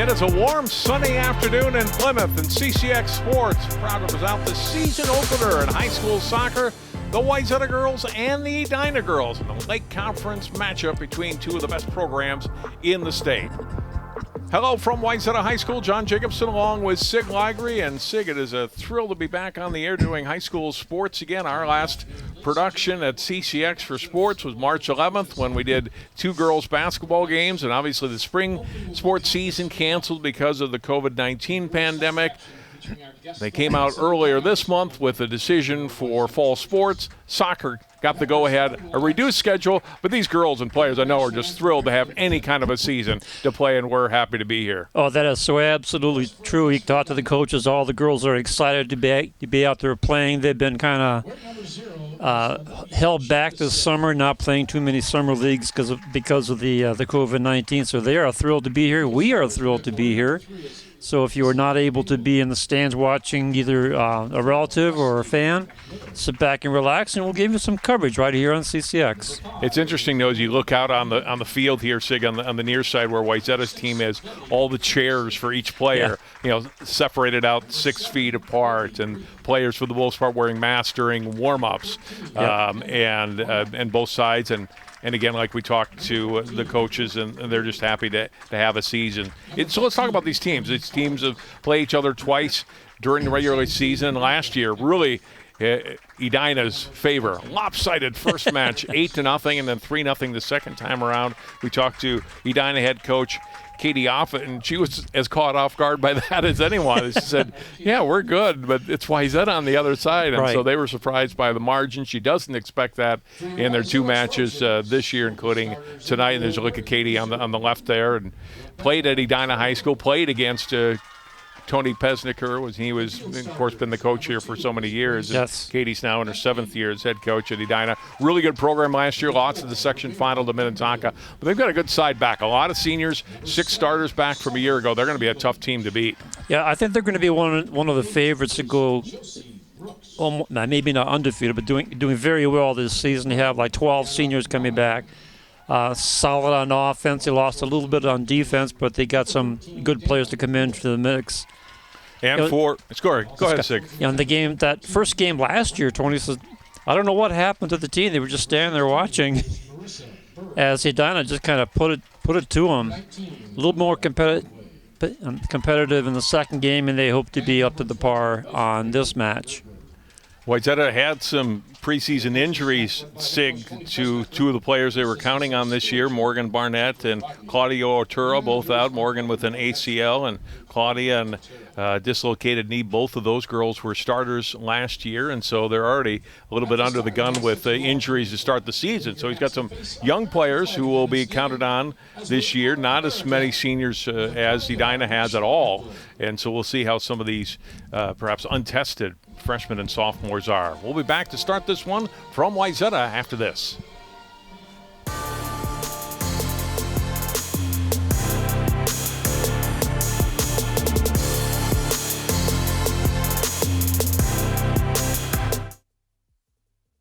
It is a warm, sunny afternoon in Plymouth, and CCX Sports proud to present the season opener in high school soccer. The Wayzata girls and the Edina girls in the Lake Conference matchup between two of the best programs in the state. Hello from Wayzata High School. John Jacobson along with Sig Ligry. And Sig, it is a thrill to be back on the air doing high school sports again. Our last production at CCX for sports was March 11th when we did two girls basketball games. And obviously the spring sports season canceled because of the COVID-19 pandemic. They came out earlier this month with a decision for fall sports. Soccer got the go-ahead, a reduced schedule, but these girls and players I know are just thrilled to have any kind of a season to play, and we're happy to be here. Oh, that is so absolutely true. You talk to the coaches, all the girls are excited to be out there playing. They've been kind of held back this summer, not playing too many summer leagues because of the COVID-19, so they are thrilled to be here. We are thrilled to be here. So if you are not able to be in the stands watching either a relative or a fan, sit back and relax, and we'll give you some coverage right here on CCX. It's interesting, though, as you look out on the field here, Sig, on the near side where Wayzata's team is, all the chairs for each player, separated out 6 feet apart, and players for the most part wearing masks during warm-ups, and both sides. And again, like we talked to the coaches, and they're just happy to have a season. So let's talk about these teams. These teams have played each other twice during the regular season. Last year, really, Edina's favor. Lopsided first match, 8-0, and then 3-0 the second time around. We talked to Edina head coach Katie Offit, and she was as caught off guard by that as anyone. She said, yeah, we're good, but it's Wayzata on the other side. And so they were surprised by the margin. She doesn't expect that in their two matches this year, including tonight. And there's a look at Katie on the left there, and played at Edina High School, played against Tony Pesnicker. He was, of course, been the coach here for so many years. Yes. Katie's now in her 7th year as head coach at Edina. Really good program last year. Lots of the section final to Minnetonka. But they've got a good side back. A lot of seniors, 6 starters back from a year ago. They're going to be a tough team to beat. Yeah, I think they're going to be one of the favorites to go, maybe not undefeated, but doing very well this season. They have like 12 seniors coming back. Solid on offense. They lost a little bit on defense, but they got some good players to come into the mix. And for scoring, go ahead, Sig. In the game, that first game last year, Tony says, I don't know what happened to the team. They were just standing there watching as Edina just kind of put it to them. A little more competitive in the second game, and they hope to be up to the par on this match. Wayzata had some preseason injuries, Sig, to two of the players they were counting on this year, Morgan Barnett and Claudia Otura, both out. Morgan with an ACL and Claudia and dislocated knee. Both of those girls were starters last year, and so they're already a little bit under the gun with injuries to start the season. So he's got some young players who will be counted on this year, not as many seniors as Edina has at all. And so we'll see how some of these perhaps untested freshmen and sophomores are. We'll be back to start this one from Wayzata after this.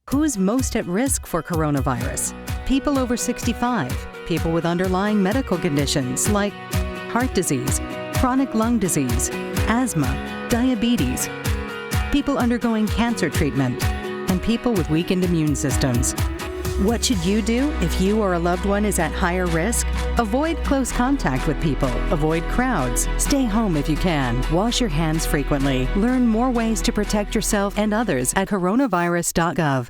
Who's most at risk for coronavirus? People over 65, people with underlying medical conditions like heart disease, chronic lung disease, asthma, diabetes, people undergoing cancer treatment, and people with weakened immune systems. What should you do if you or a loved one is at higher risk? Avoid close contact with people. Avoid crowds. Stay home if you can. Wash your hands frequently. Learn more ways to protect yourself and others at coronavirus.gov.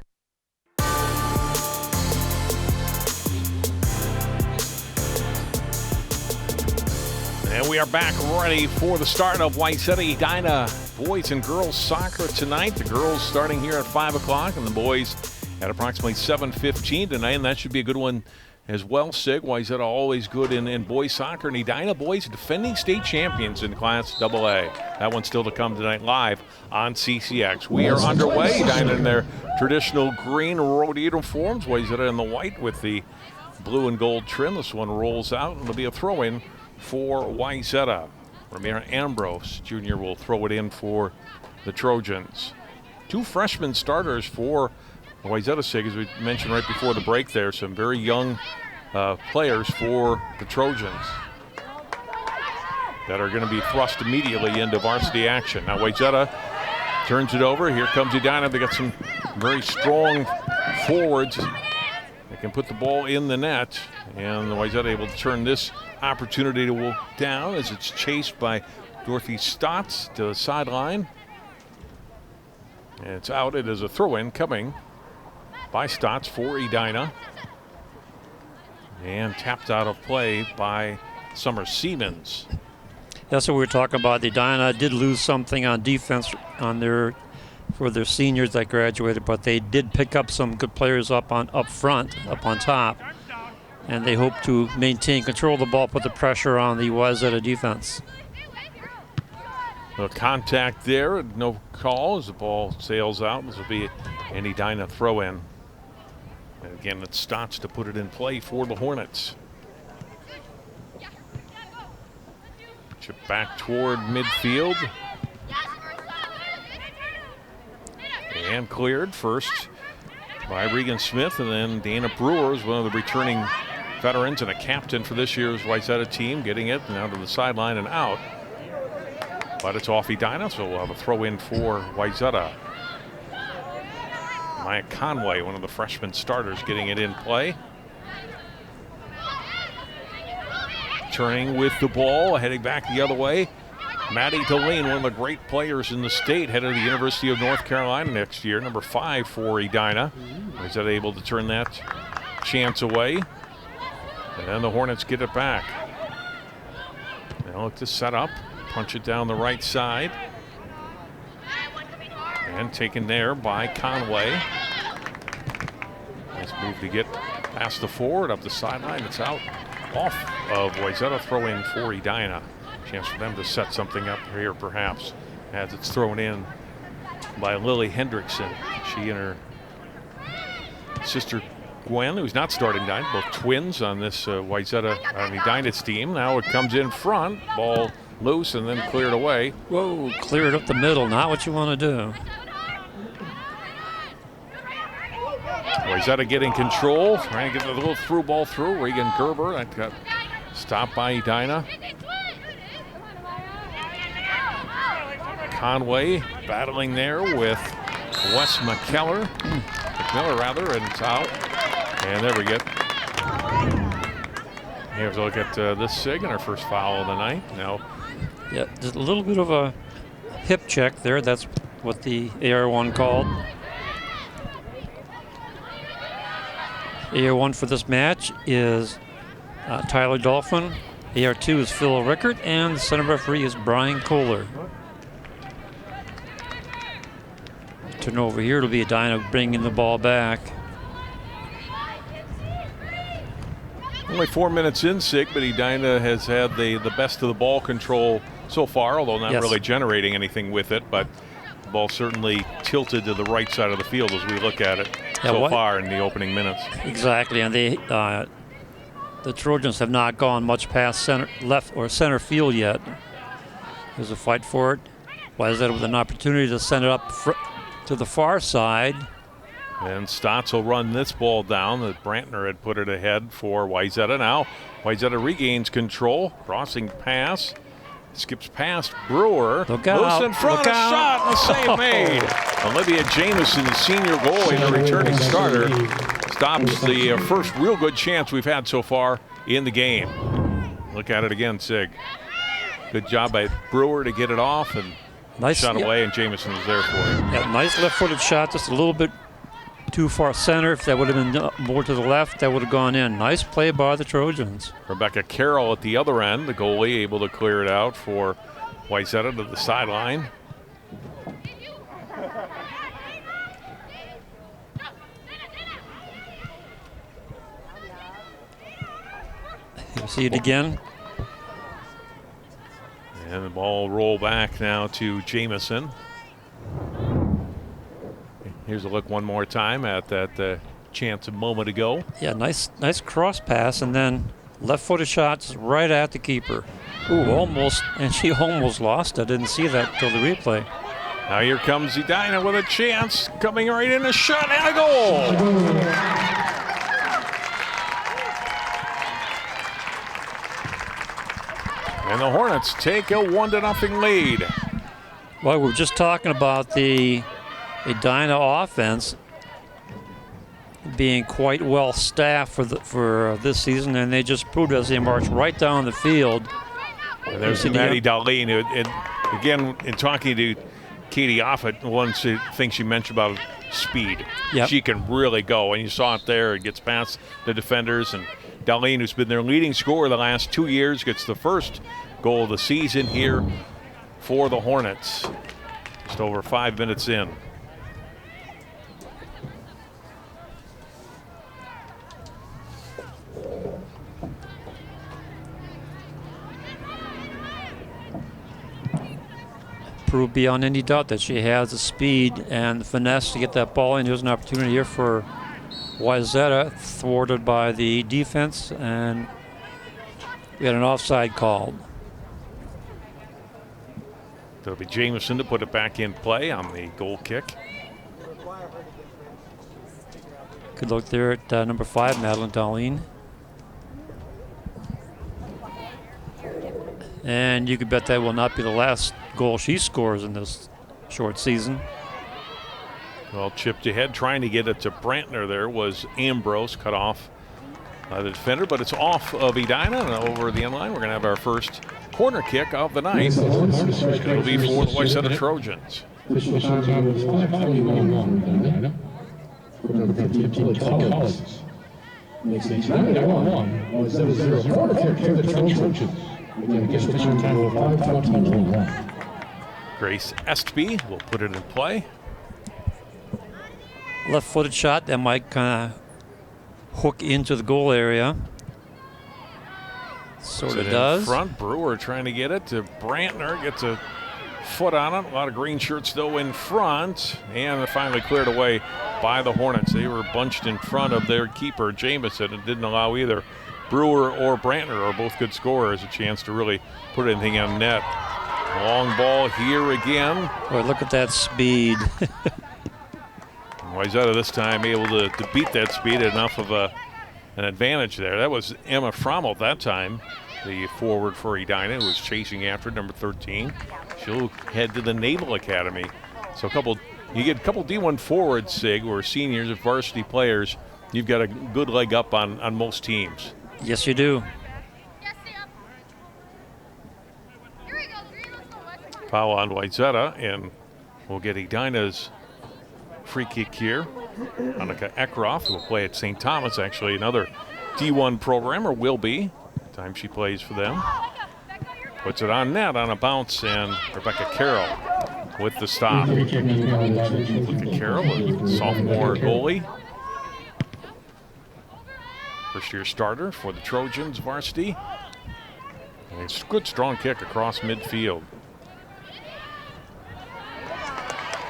And we are back ready for the start of Wayzata Edina boys and girls soccer tonight. The girls starting here at 5 o'clock and the boys at approximately 7:15 tonight, and that should be a good one as well, Sig. Wayzata always good in boys soccer, and Edina boys defending state champions in Class AA. That one's still to come tonight live on CCX. We are underway. Edina in their traditional green road uniforms. Wayzata in the white with the blue and gold trim. This one rolls out, and it'll be a throw-in for Wayzata. Ramiro Ambrose Jr. will throw it in for the Trojans. 2 freshman starters for Wayzata, Sig, as we mentioned right before the break there. Some very young players for the Trojans. that are going to be thrust immediately into varsity action. Now Wayzata turns it over. Here comes Edina. They got some very strong forwards. They can put the ball in the net, and Wayzata able to turn this opportunity to down as it's chased by Dorothy Stotts to the sideline. And it's out. It is a throw-in coming by Stotts for Edina. And tapped out of play by Summer Siemens. That's what we were talking about. Edina did lose something on defense for their seniors that graduated, but they did pick up some good players up on top, and they hope to maintain control of the ball, put the pressure on the Wayzata defense. No contact there, no call as the ball sails out. This will be an Edina throw-in. And again, it Stotts to put it in play for the Hornets. Chip back toward midfield. And cleared first by Regan Smith, and then Dana Brewer is one of the returning veterans and a captain for this year's Wayzata team, getting it now to the sideline and out. But it's off Edina, so we'll have a throw in for Wayzata. Maya Conway, one of the freshman starters, getting it in play. Turning with the ball, heading back the other way. Maddie Deline, one of the great players in the state, headed to the University of North Carolina next year, number 5 for Edina. Is that able to turn that chance away? And then the Hornets get it back. Now look to set up, punch it down the right side. And taken there by Conway. Nice move to get past the forward, up the sideline. It's out off of Wayzata, throw in for Edina. Chance for them to set something up here perhaps as it's thrown in by Lily Hendrickson. She and her sister Gwen, who's not starting tonight, both twins on this Wayzata Edina's team. Now it comes in front, ball loose and then cleared away. Whoa, cleared up the middle, not what you want to do. Wayzata getting control, trying to get a little through ball through. Regan Gerber, that got stopped by Edina. Conway battling there with Wes McMiller, and it's out. And there we get. Here's a look at this SIG and our first foul of the night. Now, yeah, just a little bit of a hip check there. That's what the AR1 called. AR1 for this match is Tyler Dolphin. AR2 is Phil Rickert, and the center referee is Brian Kohler. Turn over here, it'll be Edina bringing the ball back. Only 4 minutes in, SIG, but Edina has had the best of the ball control so far, although not really generating anything with it, but the ball certainly tilted to the right side of the field as we look at it so far in the opening minutes. Exactly, and the Trojans have not gone much past center field yet. There's a fight for it. Wayzata with an opportunity to send it up to the far side. And Stotts will run this ball down. The Brantner had put it ahead for Wayzata. Now Wayzata regains control. Crossing pass. Skips past Brewer. Look out. Loose in front. A shot and a save made. Olivia Jamison, the senior goalie, the returning starter, stops the first real good chance we've had so far in the game. Look at it again, SIG. Good job by Brewer to get it off and shot away, and Jamison was there for it. Yeah, nice left-footed shot, just a little bit too far center. If that would have been more to the left, that would have gone in. Nice play by the Trojans. Rebecca Carroll at the other end, the goalie, able to clear it out for Wayzata to the sideline. You see it again. And the ball roll back now to Jamison. Here's a look one more time at that chance a moment ago. Yeah, nice cross pass, and then left-footed shots right at the keeper. Ooh, almost, and she almost lost. I didn't see that till the replay. Now here comes Edina with a chance, coming right in, a shot and a goal. And the Hornets take a 1-0 lead. Well, we're just talking about the Edina offense being quite well staffed for this season, and they just proved as they march right down the field. And there's Maddie Darlene. And again, in talking to Katie Offit, one thing she mentioned about speed. Yep. She can really go, and you saw it there. It gets past the defenders, and Darlene, who's been their leading scorer the last 2 years, gets the first goal of the season here for the Hornets. Just over 5 minutes in. Proved beyond any doubt that she has the speed and the finesse to get that ball in. Here's an opportunity here for Wayzata, thwarted by the defense, and we had an offside called. It'll be Jameson to put it back in play on the goal kick. Good look there at number 5, Madeline Darlene. And you could bet that will not be the last goal she scores in this short season. Well, chipped ahead, trying to get it to Brantner there was Ambrose, cut off by the defender, but it's off of Edina and over the end line. We're going to have our first corner kick of the night. It'll be for the Wayzata Trojans. Grace Estby will put it in play. Left-footed shot that might kind of hook into the goal area. Sort of does. In front, Brewer trying to get it to Brantner, gets a foot on it. A lot of green shirts though in front, and finally cleared away by the Hornets. They were bunched in front of their keeper, Jameson, and didn't allow either Brewer or Brantner, are both good scorers, a chance to really put anything on net. Long ball here again. Boy, look at that speed. Wayzata this time able to beat that speed, enough of an advantage there. That was Emma Frommel that time, the forward for Edina, who was chasing after number 13. She'll head to the Naval Academy. So you get a couple D1 forwards, Sig, who are seniors and varsity players. You've got a good leg up on most teams. Yes, you do. Foul on Wayzata, and we'll get Edina's free kick here. Annika Eckroth will play at St. Thomas, actually another D1 programmer, will be. Time she plays for them. Puts it on net on a bounce, and Rebecca Carroll with the stop. Rebecca Carroll, a sophomore goalie. First-year starter for the Trojans varsity. And it's a good, strong kick across midfield.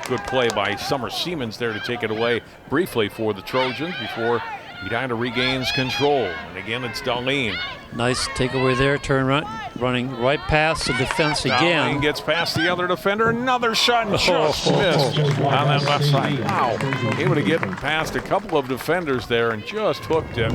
Good play by Summer Siemens there to take it away briefly for the Trojans before Edina regains control. And again, it's Darlene. Nice takeaway there, running right past the defense again. Darlene gets past the other defender, another shot, and just missed on that left side. Wow, able to get past a couple of defenders there and just hooked it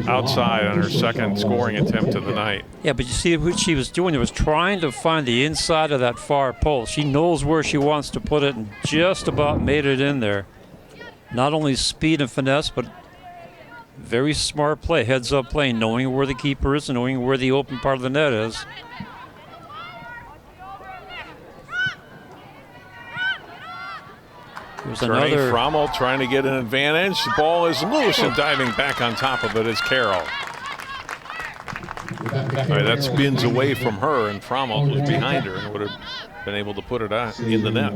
outside on her second scoring attempt of the night. Yeah, but you see what she was doing? It was trying to find the inside of that far post. She knows where she wants to put it and just about made it in there. Not only speed and finesse, but very smart play, heads-up play, knowing where the keeper is and knowing where the open part of the net is. There's another. Frommel trying to get an advantage. The ball is loose, and diving back on top of it is Carroll. All right, that spins away from her, and Frommel was behind her and would have been able to put it in the net.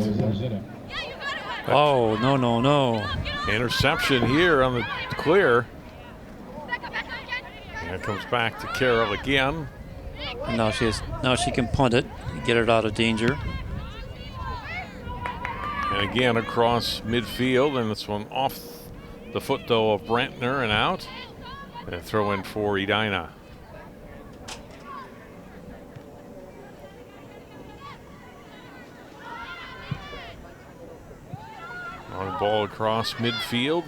Oh, no. Interception here on the clear. And it comes back to Carroll again. And now she can punt it, get it out of danger. And again across midfield, and this one off the foot though of Brantner and out. And a throw in for Edina. Long ball across midfield.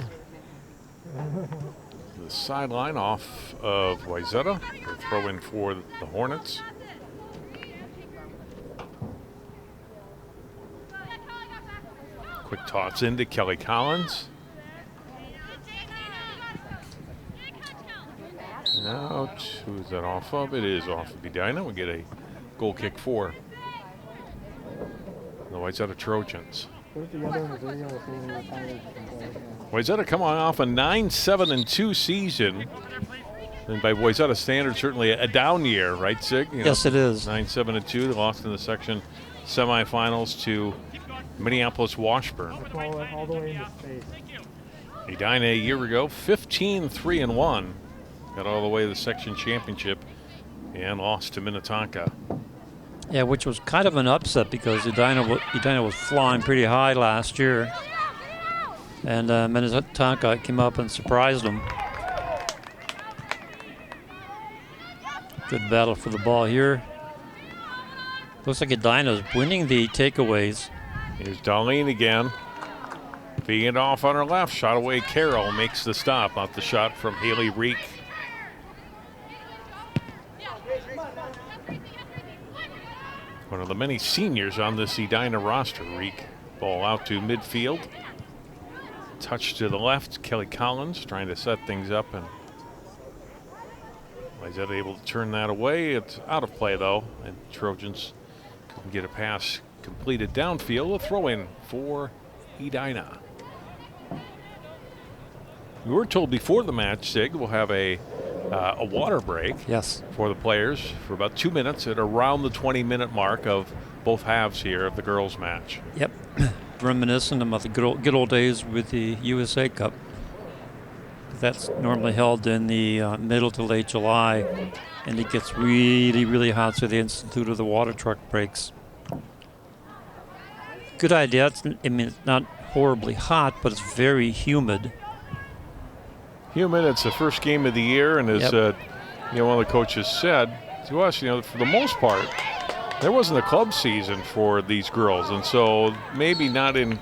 The sideline off of Wayzata. Throw in for the Hornets. Quick toss into Kelly Collins. Out. Who is that off of? It is off of Edina. We get a goal kick for the Wayzata Trojans. Wayzata come on off a 9-7-2 season. And by Wayzata standards, certainly a down year, right, Sig? Yes, it is. 9-7-2. They lost in the section semifinals to Minneapolis Washburn. All the way into space. Edina a year ago, 15-3-1. Got all the way to the section championship and lost to Minnetonka. Yeah, which was kind of an upset because Edina was flying pretty high last year. And Minnetonka came up and surprised them. Good battle for the ball here. Looks like Edina's winning the takeaways. Here's Darlene again. Feeding it off on her left. Shot away Carroll makes the stop. Out the shot from Haley Reek. One of the many seniors on this Edina roster. Reek. Ball out to midfield. Touch to the left. Kelly Collins trying to set things up, and Wayzata able to turn that away. It's out of play though, and Trojans couldn't get a pass completed downfield. A throw in for Edina. We were told before the match, Sig, we'll have a water break. Yes. For the players for about 2 minutes at around the 20-minute mark of both halves here of the girls' match. Yep. Reminiscent about the good old days with the USA Cup. That's normally held in the middle to late July, and it gets really, really hot, so they instituted the water truck breaks. Good idea. It's not horribly hot, but it's very humid. Humid. It's the first game of the year, and as one of the coaches said to us, for the most part, there wasn't a club season for these girls, and so maybe not in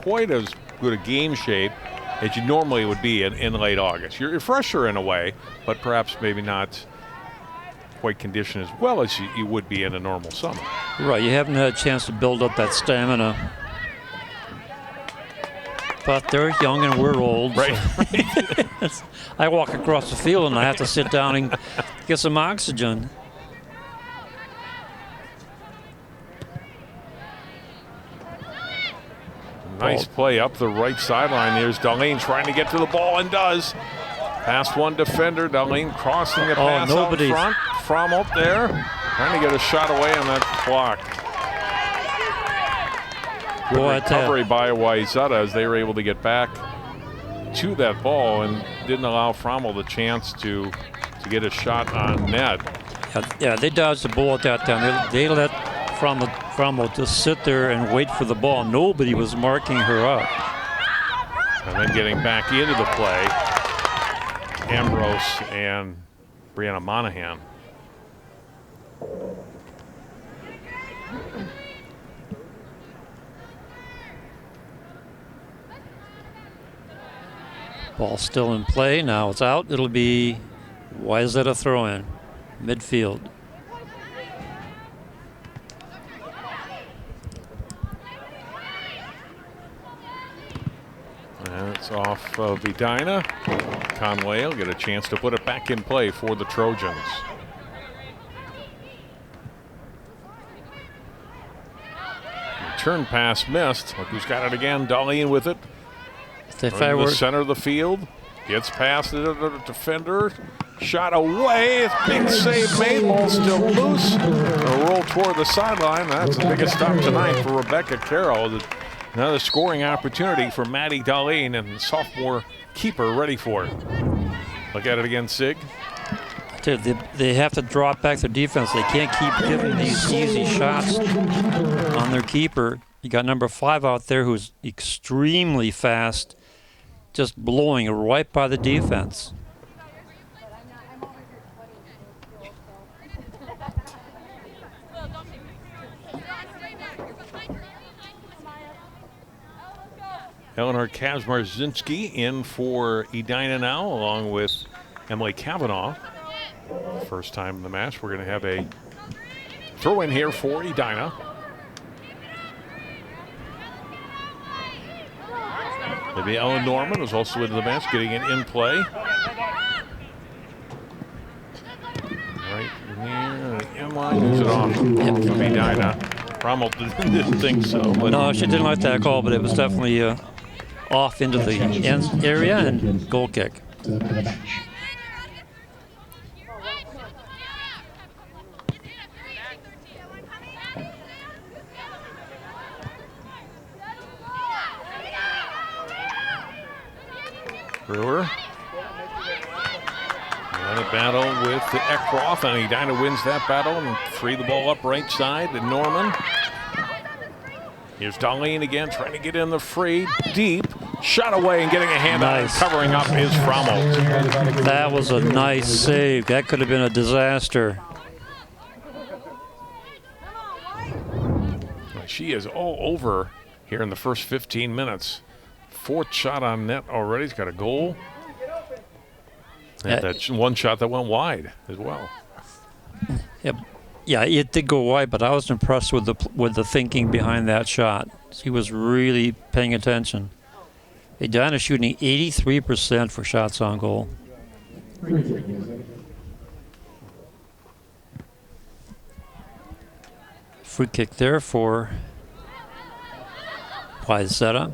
quite as good a game shape as you normally would be in late August. You're fresher in a way, but perhaps maybe not quite conditioned as well as you would be in a normal summer. Right, you haven't had a chance to build up that stamina. But they're young and we're old. Right. So I walk across the field and I have to sit down and get some oxygen. Nice play up the right sideline. There's Darlene trying to get to the ball and does. Past one defender. Darlene crossing the pass out front. From up there. Trying to get a shot away on that block. Good recovery by Wayzata as they were able to get back to that ball and didn't allow Frommel the chance to get a shot on net. Yeah, they dodged the ball at that time. They let Frommel just sit there and wait for the ball. Nobody was marking her up. And then getting back into the play, Ambrose and Brianna Monahan. Ball still in play. Now it's out. It'll be Wayzata throw in midfield. And it's off of Edina. Conway will get a chance to put it back in play for the Trojans. Return pass missed. Look who's got it again. Darlene with it. In the center of the field. Gets past the defender. Shot away. Big save made. Ball still loose. A roll toward the sideline. That's the biggest stop tonight for Rebecca Carroll. Another scoring opportunity for Maddie Darlene, and the sophomore keeper ready for it. Look at it again, Sig. They have to drop back their defense. They can't keep giving these easy shots on their keeper. You got number 5 out there who's extremely fast, just blowing right by the defense. Eleanor Kazmarzinski in for Edina now, along with Emily Kavanaugh. First time in the match. We're going to have a throw in here for Edina. Maybe Ellen Norman is also into the match, getting it in play. Right here, inline, moves it off from Edina. Rommel didn't think so. But No, she didn't like that call, but it was definitely off into the end area and goal kick. Brewer. And a battle with the Eckroth, and Edina wins that battle and free the ball up right side to Norman. Here's Darlene again, trying to get in the free, deep, shot away and getting a hand on it, covering up is Frommel. That was a nice save. That could have been a disaster. She is all over here in the first 15 minutes. Fourth shot on net already. He's got a goal. And that one shot that went wide as well. Yep. Yeah, it did go wide, but I was impressed with the thinking behind that shot. He was really paying attention. Edina shooting 83% for shots on goal. Free kick there for Wayzata.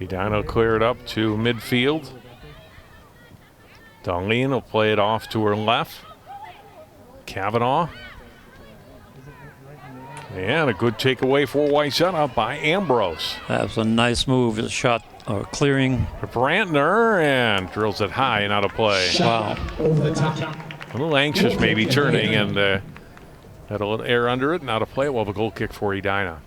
Edina will clear it up to midfield. Darlene will play it off to her left. Kavanaugh. And a good takeaway for Wayzata by Ambrose. That was a nice move. A shot clearing. Brantner and drills it high and out of play. Wow. A little anxious maybe turning and had a little air under it and out of play. We'll have a goal kick for Edina.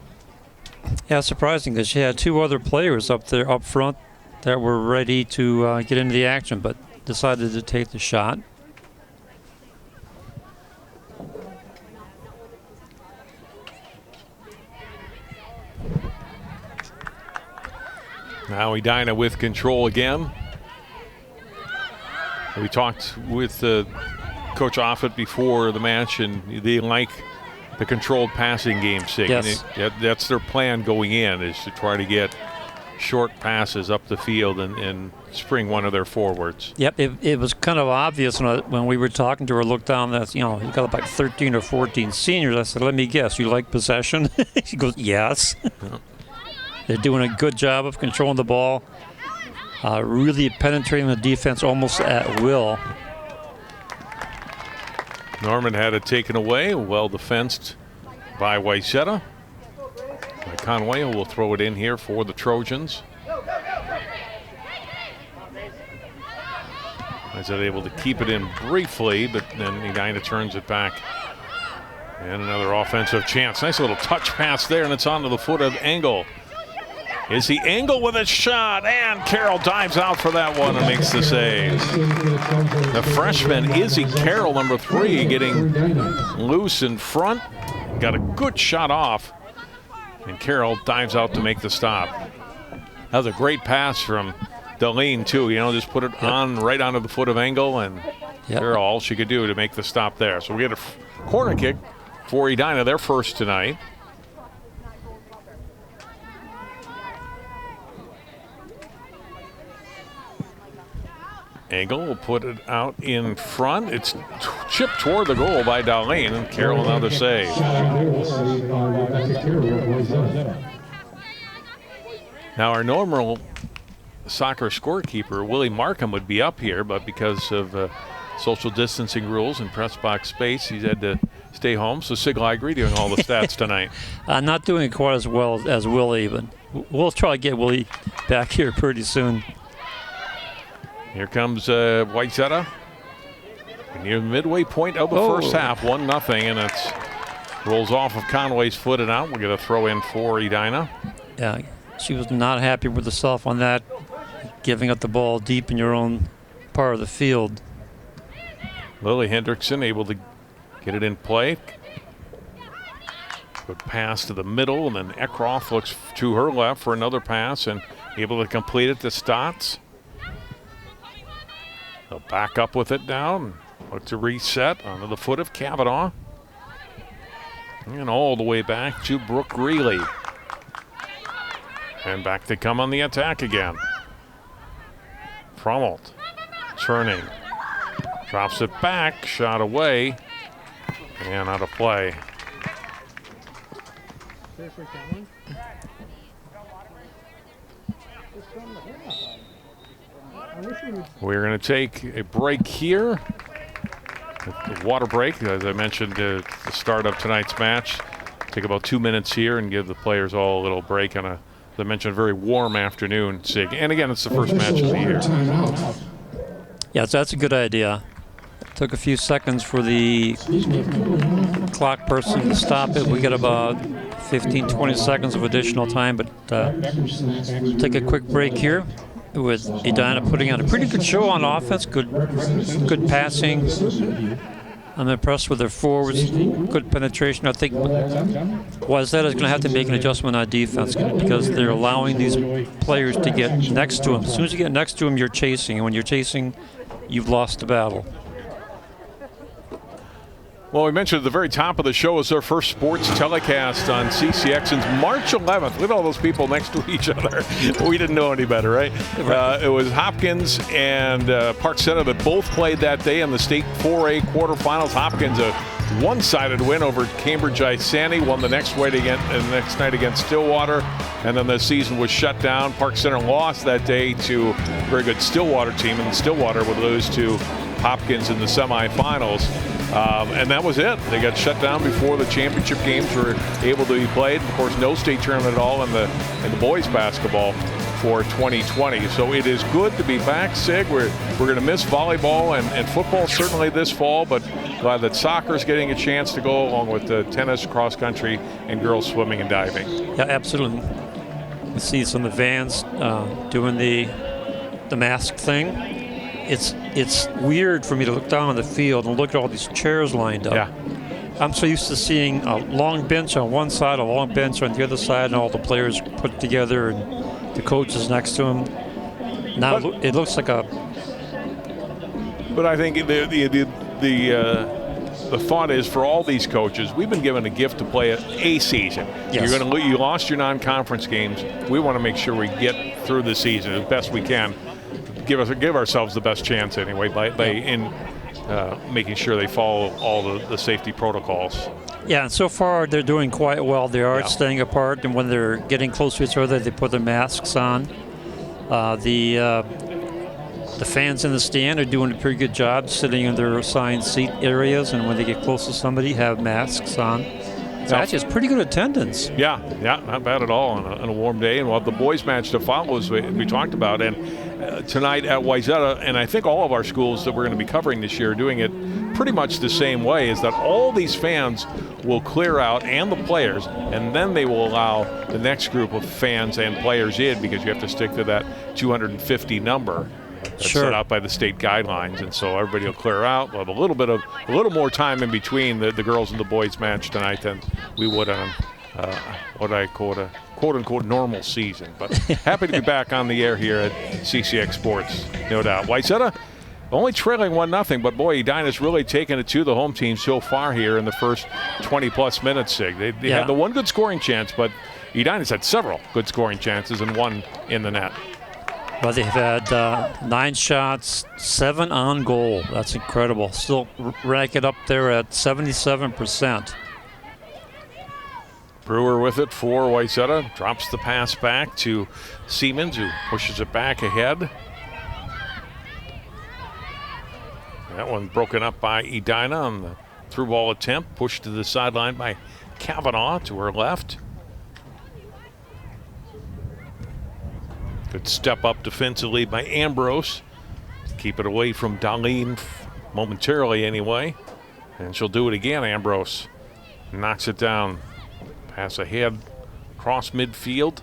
Yeah, surprising because she had two other players up there up front that were ready to get into the action, but decided to take the shot. Now Edina with control again. We talked with Coach Offit before the match, and they like the controlled passing game, Sig. Yes. That's their plan going in, is to try to get short passes up the field and spring one of their forwards. Yep, it was kind of obvious when we were talking to her. Looked down that, you got like 13 or 14 seniors. I said, let me guess, you like possession? She goes, yes. They're doing a good job of controlling the ball, really penetrating the defense almost at will. Norman had it taken away, well defensed by Wayzata. Conway will throw it in here for the Trojans. Wayzata able to keep it in briefly, but then Edina turns it back. And another offensive chance. Nice little touch pass there, and it's onto the foot of Engel. Is he Engel with a shot? And Carroll dives out for that one and makes the save. The freshman, Izzy Carroll, number 3, getting loose in front. Got a good shot off. And Carroll dives out to make the stop. That was a great pass from Darlene, too. Just put it on right onto the foot of Engel, and Carroll, all she could do to make the stop there. So we get a corner kick for Edina, their first tonight. Engel will put it out in front. It's chipped toward the goal by Darlene, and Carroll another save. Now our normal soccer scorekeeper, Willie Markham, would be up here, but because of social distancing rules and press box space, he's had to stay home. So Sig Ligry doing all the stats tonight. Not doing quite as well as Willie, but we'll try to get Willie back here pretty soon. Here comes Wayzata. Near the midway point of the first half, 1-0, and it rolls off of Conway's foot and out. We're going to throw in for Edina. Yeah, she was not happy with herself on that, giving up the ball deep in your own part of the field. Lily Hendrickson able to get it in play. Good pass to the middle, and then Eckroth looks to her left for another pass and able to complete it to Stotts. They'll back up with it down. Look to reset onto the foot of Kavanaugh. And all the way back to Brooke Greeley. And back they come on the attack again. Frommold turning. Drops it back, shot away, and out of play. We're going to take a break here. A water break, as I mentioned at the start of tonight's match. Take about 2 minutes here and give the players all a little break on a, as I mentioned, very warm afternoon, Sig. And again, it's the first match of the year. Yeah, so that's a good idea. Took a few seconds for the clock person to stop it. We got about 15, 20 seconds of additional time, but take a quick break here with Edina putting on a pretty good show on offense. Good passing. I'm impressed with their forwards. Good penetration. I think Wayzata is going to have to make an adjustment on defense because they're allowing these players to get next to them. As soon as you get next to them, you're chasing. And when you're chasing, you've lost the battle. Well, we mentioned at the very top of the show is our first sports telecast on CCX since March 11th. Look at all those people next to each other. We didn't know any better, right? It was Hopkins and Park Center that both played that day in the state 4A quarterfinals. Hopkins a one-sided win over Cambridge Isani, won the next night against Stillwater, and then the season was shut down. Park Center lost that day to a very good Stillwater team, and Stillwater would lose to Hopkins in the semifinals. And that was it. They got shut down before the championship games were able to be played. Of course, no state tournament at all in the boys basketball for 2020. So it is good to be back, Sig. We're going to miss volleyball and football certainly this fall, but glad that soccer is getting a chance to go along with the tennis, cross country, and girls swimming and diving. Yeah, absolutely. You see some of the vans doing the mask thing. It's weird for me to look down on the field and look at all these chairs lined up. Yeah. I'm so used to seeing a long bench on one side, a long bench on the other side, and all the players put together and the coaches next to them. Now it looks like a... But I think the thought is for all these coaches, we've been given a gift to play a season. Yes. You lost your non-conference games. We want to make sure we get through the season as best we can. Give ourselves the best chance anyway by making sure they follow all the safety protocols. Yeah, and so far they're doing quite well. They are staying apart, and when they're getting close to each other, they put their masks on. The fans in the stand are doing a pretty good job sitting in their assigned seat areas, and when they get close to somebody, have masks on. So actually, it's pretty good attendance. Yeah, not bad at all on a warm day. And we'll have the boys match to follow, as we talked about. And tonight at Wayzata, and I think all of our schools that we're going to be covering this year are doing it pretty much the same way, is that all these fans will clear out, and the players, and then they will allow the next group of fans and players in, because you have to stick to that 250 number. That's set out by the state guidelines, and so everybody will clear out. We'll have a little more time in between the girls and the boys match tonight than we would on what I call a quote-unquote normal season. But happy to be back on the air here at CCX Sports, no doubt. Wayzata only trailing 1-0, but boy, Edina's really taken it to the home team so far here in the first 20-plus minutes, Sig. They had the one good scoring chance, but Edina's had several good scoring chances and one in the net. Well, they've had 9 shots, 7 on goal. That's incredible. Still rank it up there at 77%. Brewer with it for Wayzata. Drops the pass back to Siemens, who pushes it back ahead. That one broken up by Edina on the through ball attempt. Pushed to the sideline by Kavanaugh to her left. Good step up defensively by Ambrose. Keep it away from Darlene momentarily anyway. And she'll do it again, Ambrose. Knocks it down. Pass ahead across midfield.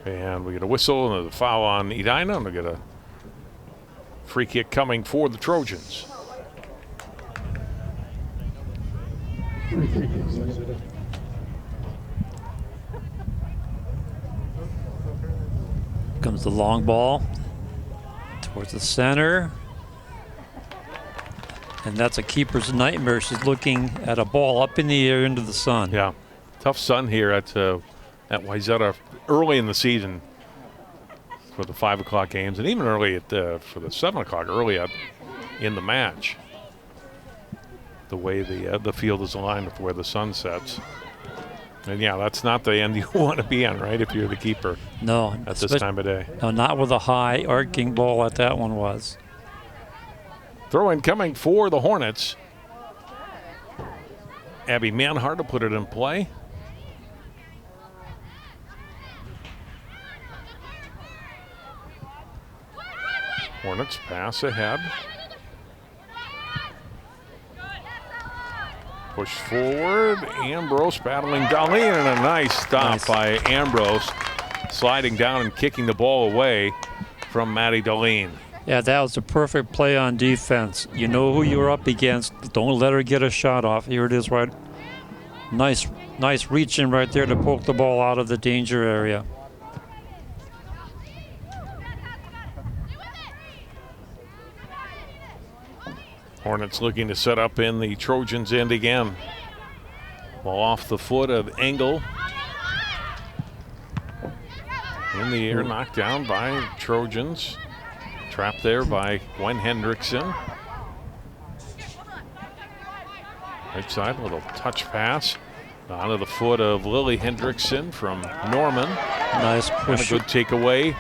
And we get a whistle and a foul on Edina, and we get a free kick coming for the Trojans. Comes the long ball towards the center. And that's a keeper's nightmare. She's looking at a ball up in the air into the sun. Yeah, tough sun here at Wayzata early in the season for the 5 o'clock games, and even early for the 7 o'clock early in the match. The way the field is aligned with where the sun sets. And yeah, that's not the end you want to be on, right? If you're the keeper. No. At this time of day. No, not with a high arcing ball like that one was. Throw in coming for the Hornets. Abby Manhart to put it in play. Hornets pass ahead. Push forward. Ambrose battling Darlene, and a nice stop by Ambrose, sliding down and kicking the ball away from Maddie Darlene. Yeah, that was a perfect play on defense. You know who you're up against. Don't let her get a shot off. Here it is, right. Nice reach in right there to poke the ball out of the danger area. Hornets looking to set up in the Trojans' end again. Ball off the foot of Engel. In the air, knocked down by Trojans. Trapped there by Gwen Hendrickson. Right side, a little touch pass. Onto the foot of Lily Hendrickson from Norman. Nice push. And a good takeaway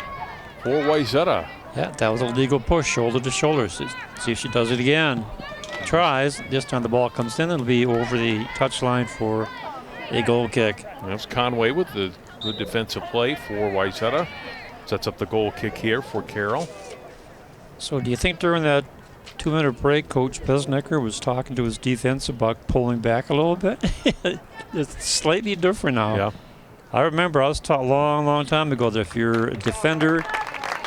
for Wayzata. Yeah, that was a legal push, shoulder to shoulder. See if she does it again. Tries. This time the ball comes in. It'll be over the touchline for a goal kick. That's Conway with the good defensive play for Wayzata. Sets up the goal kick here for Carroll. So do you think during that 2-minute break, Coach Pesnecker was talking to his defense about pulling back a little bit? It's slightly different now. Yeah. I remember I was taught a long time ago that if you're a defender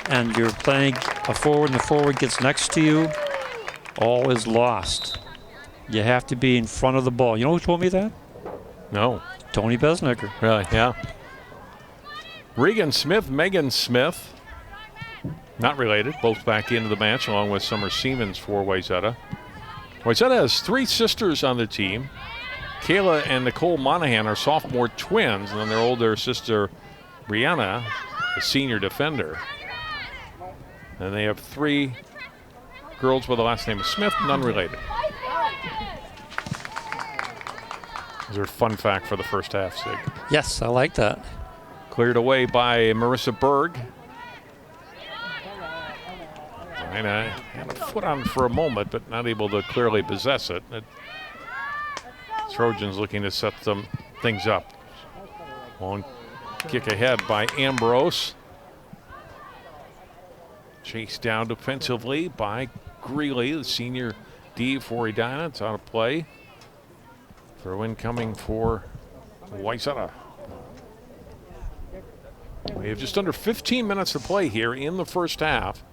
and you're playing a forward and the forward gets next to you, all is lost. You have to be in front of the ball. You know who told me that? No. Tony Pesnecker. Really? Yeah. Regan Smith, Megan Smith, not related, both back into the match along with Summer Siemens for Wayzata. Wayzata has 3 sisters on the team. Kayla and Nicole Monahan are sophomore twins, and then their older sister, Brianna, a senior defender. And they have 3 girls with the last name of Smith, none related. Is there a fun fact for the first half, Sig? Yes, I like that. Cleared away by Marissa Berg. And had a foot on for a moment, but not able to clearly possess it. Trojans looking to set some things up. Long kick ahead by Ambrose. Chased down defensively by Greeley, the senior D for Edina. It's out of play. Throw in coming for Wayzata. We have just under 15 minutes to play here in the first half.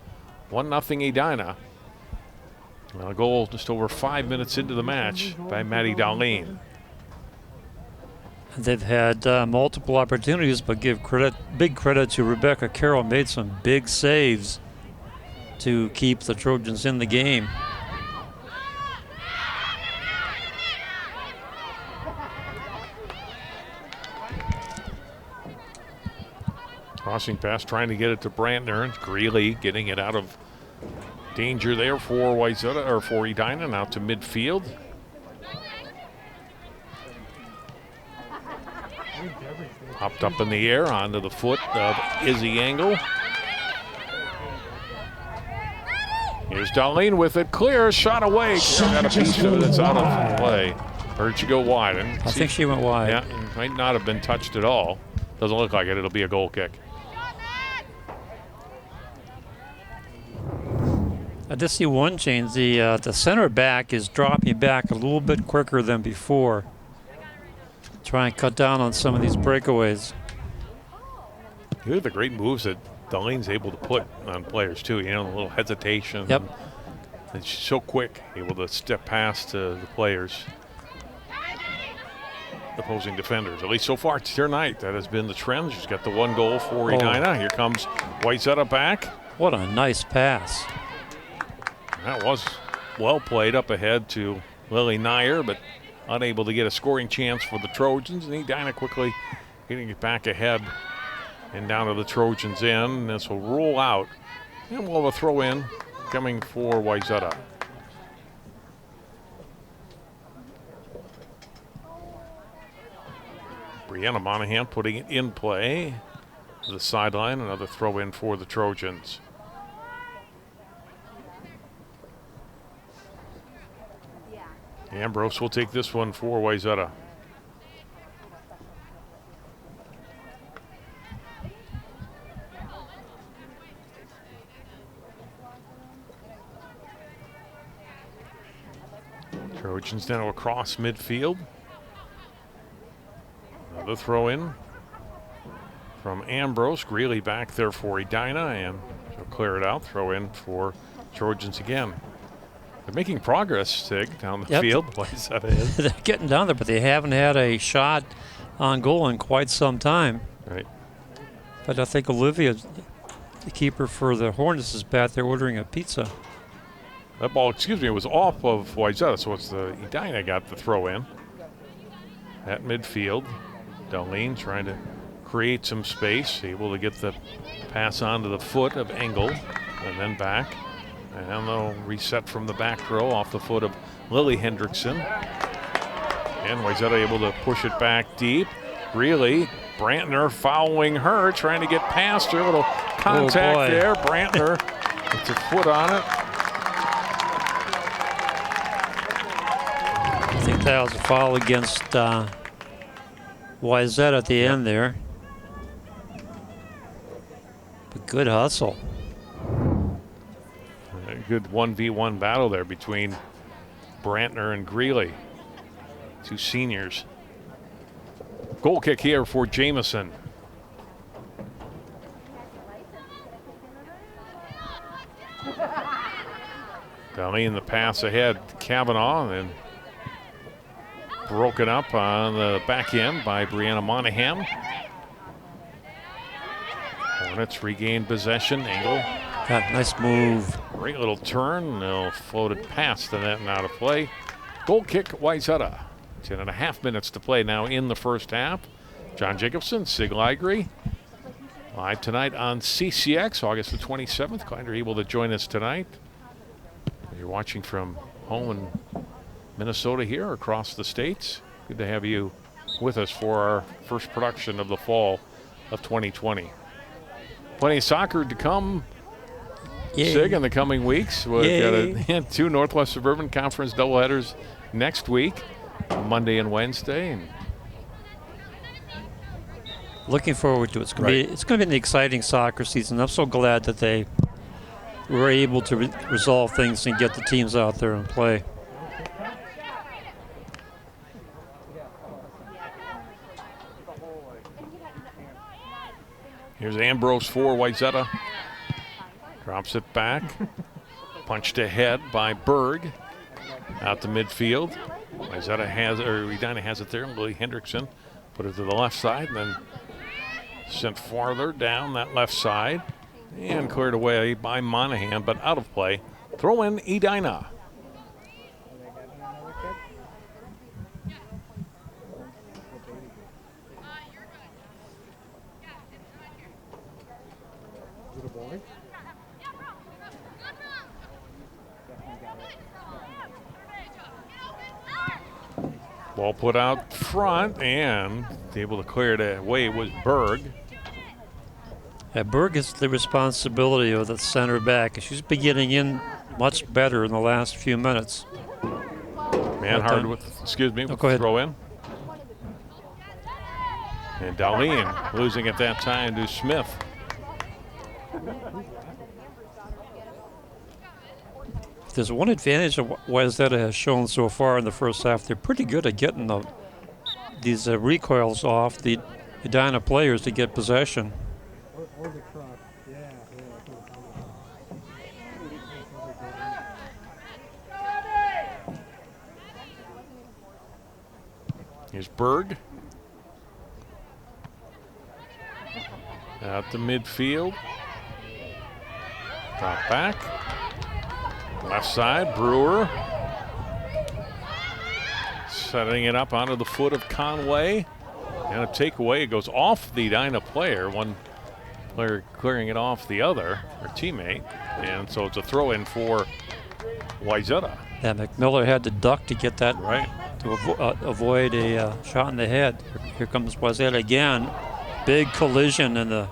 1-0 Edina. A goal just over 5 minutes into the match by Maddie Darlene. They've had multiple opportunities, but give big credit to Rebecca Carroll. Made some big saves to keep the Trojans in the game. Crossing pass, trying to get it to Brantner. Greeley getting it out of danger there for Wayzata, or for Edina, now to midfield. Hopped up in the air onto the foot of Izzy Engel. Here's Darlene with it, clear, shot away. Got a piece of it that's out of play. Or did she go wide? I think she went wide. Yeah, might not have been touched at all. Doesn't look like it. It'll be a goal kick. I did see one change. The center back is dropping back a little bit quicker than before. Try and cut down on some of these breakaways. Here are the great moves that Darlene's able to put on players too. You know, a little hesitation. Yep. And she's so quick, able to step past the players, opposing defenders. At least so far tonight, that has been the trend. She's got the 1 goal for Edina. Here comes Wayzata back. What a nice pass. That was Well played up ahead to Lily Nyer, but unable to get a scoring chance for the Trojans. And Edina quickly getting it back ahead and down to the Trojans' end. This will roll out. And we'll have a throw in coming for Wayzata. Brianna Monahan putting it in play to the sideline. Another throw in for the Trojans. Ambrose will take this one for Wayzata. Trojans now across midfield. Another throw in from Ambrose. Greeley back there for Edina, and she'll clear it out. Throw in for Trojans again. They're making progress, Sig, down the field. Wayzata is. They're getting down there, but they haven't had a shot on goal in quite some time. Right. But I think Olivia, the keeper for the Hornets, is back there ordering a pizza. That ball, it was off of Wayzata, so it's the Edina got the throw in. At midfield, Darlene trying to create some space, able to get the pass onto the foot of Engel, and then back. And they'll reset from the back row off the foot of Lily Hendrickson. And Wayzata able to push it back deep. Really, Brantner following her, trying to get past her. A little contact there. Brantner puts a foot on it. I think that was a foul against Wayzata at the end there. But good hustle. A good 1v1 battle there between Brantner and Greeley, two seniors. Goal kick here for Jamison. Darlene the pass ahead, Kavanaugh, and broken up on the back end by Brianna Monahan. Hornets regain possession. Engel. Nice move. Great little turn. They'll float it past the net and out of play. Goal kick, Wayzata. 10.5 minutes to play now in the first half. John Jacobson, Sig Ligry. Live tonight on CCX, August the 27th. Glad you're able to join us tonight. You're watching from home in Minnesota here, across the states. Good to have you with us for our first production of the fall of 2020. Plenty of soccer to come. Yay. Sig, in the coming weeks. We've got two Northwest Suburban Conference doubleheaders next week, Monday and Wednesday. And looking forward to it. It's going to be an exciting soccer season. I'm so glad that they were able to resolve things and get the teams out there and play. Here's Ambrose for Wayzata. Drops it back. Punched ahead by Berg. Out to midfield. Wayzata has, or Edina has it there. Lily Hendrickson put it to the left side and then sent farther down that left side. And cleared away by Monahan, but out of play. Throw in Edina. Ball put out front and able to clear it away was Berg. Yeah, Berg is the responsibility of the center back. She's been getting in much better in the last few minutes. Manhard with, with go ahead. Throw in. And Darlene losing at that time to Smith. There's one advantage of Wayzata has shown so far in the first half. They're pretty good at getting these recoils off the Edina players to get possession. Here's Berg. Out to midfield. Drop back. Left side, Brewer. Setting it up onto the foot of Conway. And a takeaway. It goes off the Edina player. One player clearing it off the other, her teammate. And so it's a throw in for Wayzata. Yeah, McMiller had to duck to get that right to avoid a shot in the head. Here comes Wayzata again. Big collision and the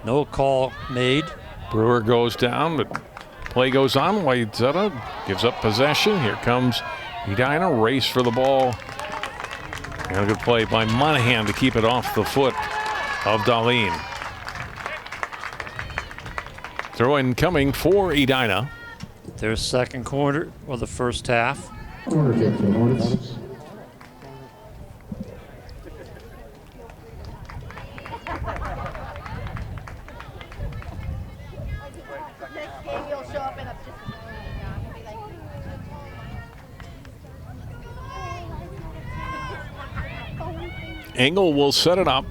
no call made. Brewer goes down, but play goes on. Wayzata gives up possession. Here comes Edina, race for the ball. And a good play by Monahan to keep it off the foot of Darlene. Throw in coming for Edina. Their second quarter, or the first half. Corner kick for the Hornets. Engel will set it up.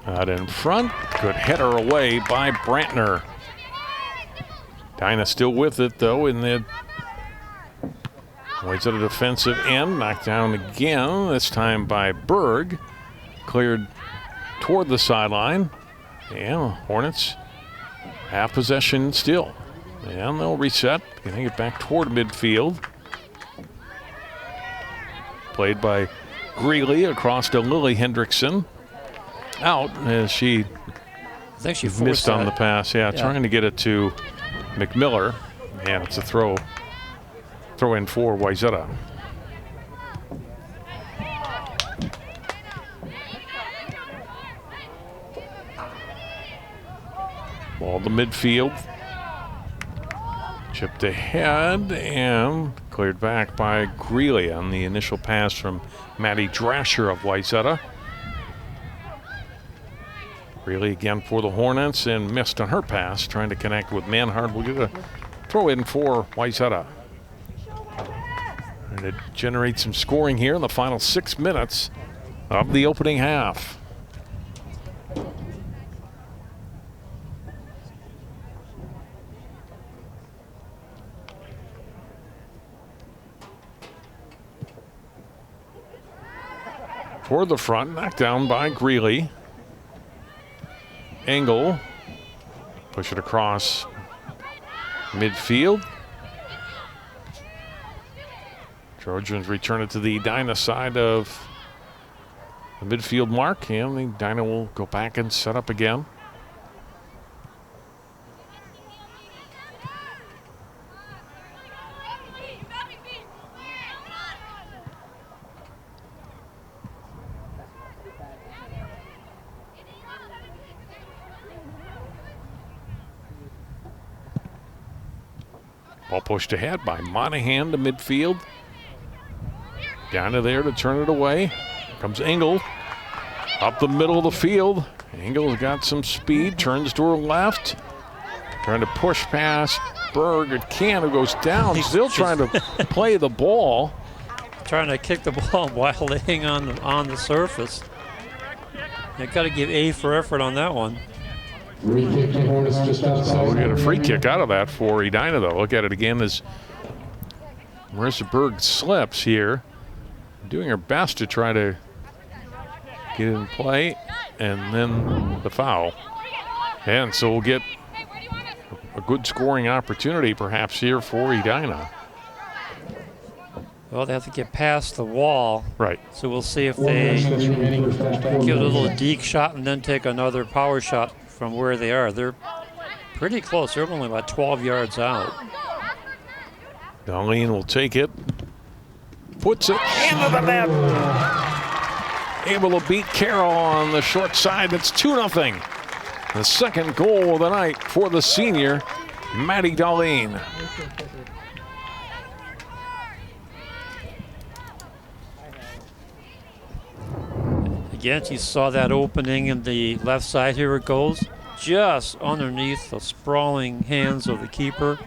Out in front. Good header away by Brantner. Edina still with it, though, in the waits at a defensive end. Knocked down again, this time by Berg. Cleared toward the sideline. And Hornets have possession still. And they'll reset. Getting it back toward midfield. Played by Greeley across to Lily Hendrickson. Out as she I think she missed on the pass. Yeah, trying to get it to McMiller. And it's a throw in for Wayzata. Ball to midfield. Chipped ahead and cleared back by Greeley on the initial pass from Maddie Drasher of Wayzata. Greeley again for the Hornets and missed on her pass, trying to connect with Manhart. We'll get a throw in for Wayzata. And it generates some scoring here in the final 6 minutes of the opening half. Toward the front, knocked down by Greeley. Engel, push it across midfield. Trojans return it to the Edina side of the midfield mark, and the Edina will go back and set up again. Ball pushed ahead by Monahan to midfield. Down to there to turn it away. Here comes Engel. Up the middle of the field. Engel's got some speed, turns to her left. Trying to push past Berg. It who goes down. Still trying to play the ball. Trying to kick the ball while laying on the surface. You got to give A for effort on that one. Free kick to Hornets just outside. So we'll get a free kick out of that for Edina, though. Look at it again as Marissa Berg slips here. Doing her best to try to get in play, and then the foul. And so we'll get a good scoring opportunity perhaps here for Edina. Well, they have to get past the wall. Right. So we'll see if they give it a little deke shot and then take another power shot from where they are. They're pretty close. They're only about 12 yards out. Darlene will take it. Puts it into the net. Able to beat Carroll on the short side. It's 2-0. The second goal of the night for the senior, Maddie Darlene. Again, you saw that opening in the left side. Here it goes. Just underneath the sprawling hands of the keeper.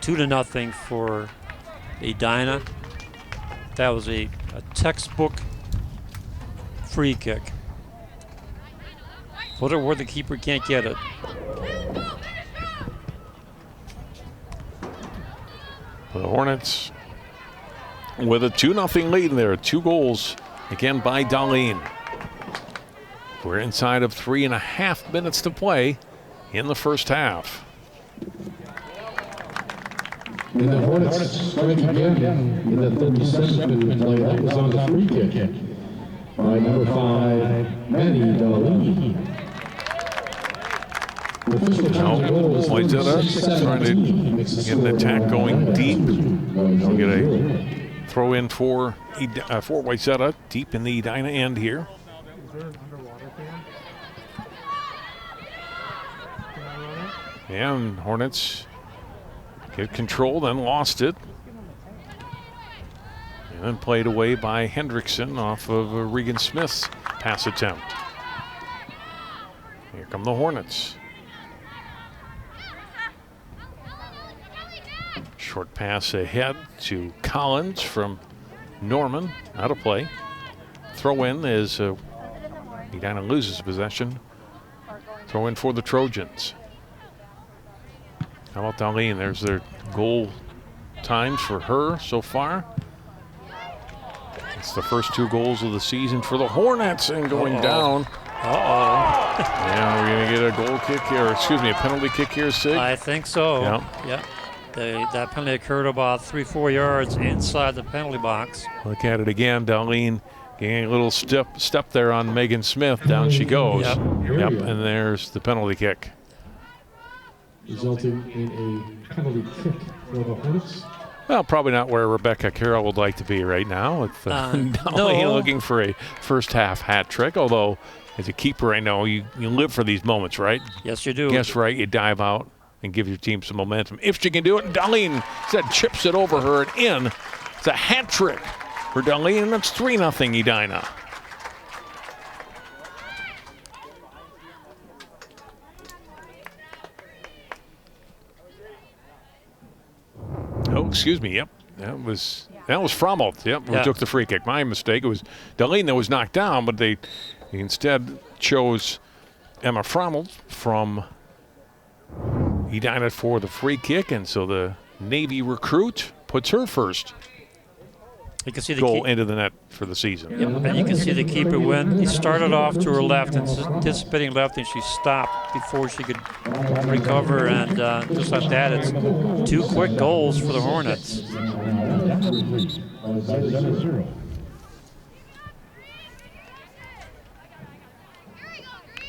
2-0 for Edina. That was a textbook free kick. Put it where the keeper can't get it. The Hornets with a 2-0 lead in there. 2 goals again by Darlene. We're inside of 3.5 minutes to play in the first half. And the Hornets strike again in the 37th minute of play. That was on the free kick by number 5, Manny Darlene. Wayzata trying to get an attack going deep. They'll get a throw in for Wayzata deep in the Edina end here. Is there an underwater fan? Can I run it? And Hornets get control, then lost it. And then played away by Hendrickson off of Regan Smith's pass attempt. Here come the Hornets. Short pass ahead to Collins from Norman, out of play. Throw in as Edina loses possession. Throw in for the Trojans. How about Darlene? There's their goal times for her so far. It's the first 2 goals of the season for the Hornets, and going down. And we're going to get a goal kick here, excuse me, a penalty kick here, Sig? I think so. Yeah. That penalty occurred about 3-4 yards inside the penalty box. Look at it again. Darlene getting a little step there on Megan Smith. Down she goes. Yep. And there's the penalty kick. Resulting in a penalty kick for the Hornets. Well, probably not where Rebecca Carroll would like to be right now. With Darlene looking for a first half hat trick. Although, as a keeper, I know you live for these moments, right? Yes, you do. Guess right. You dive out and give your team some momentum. If she can do it, Darlene said chips it over her and in. It's a hat trick for Darlene, and it's 3-0 Edina. Oh, excuse me. Yep, that was Frommold. Yep, who took the free kick. My mistake. It was Darlene that was knocked down, but they instead chose Emma Frommold from Edina for the free kick, and so the Navy recruit puts her first You can see the goal into the net for the season. Yep, and you can see the keeper when he started off to her left, anticipating left, and she stopped before she could recover. And just like that, it's 2 quick goals for the Hornets.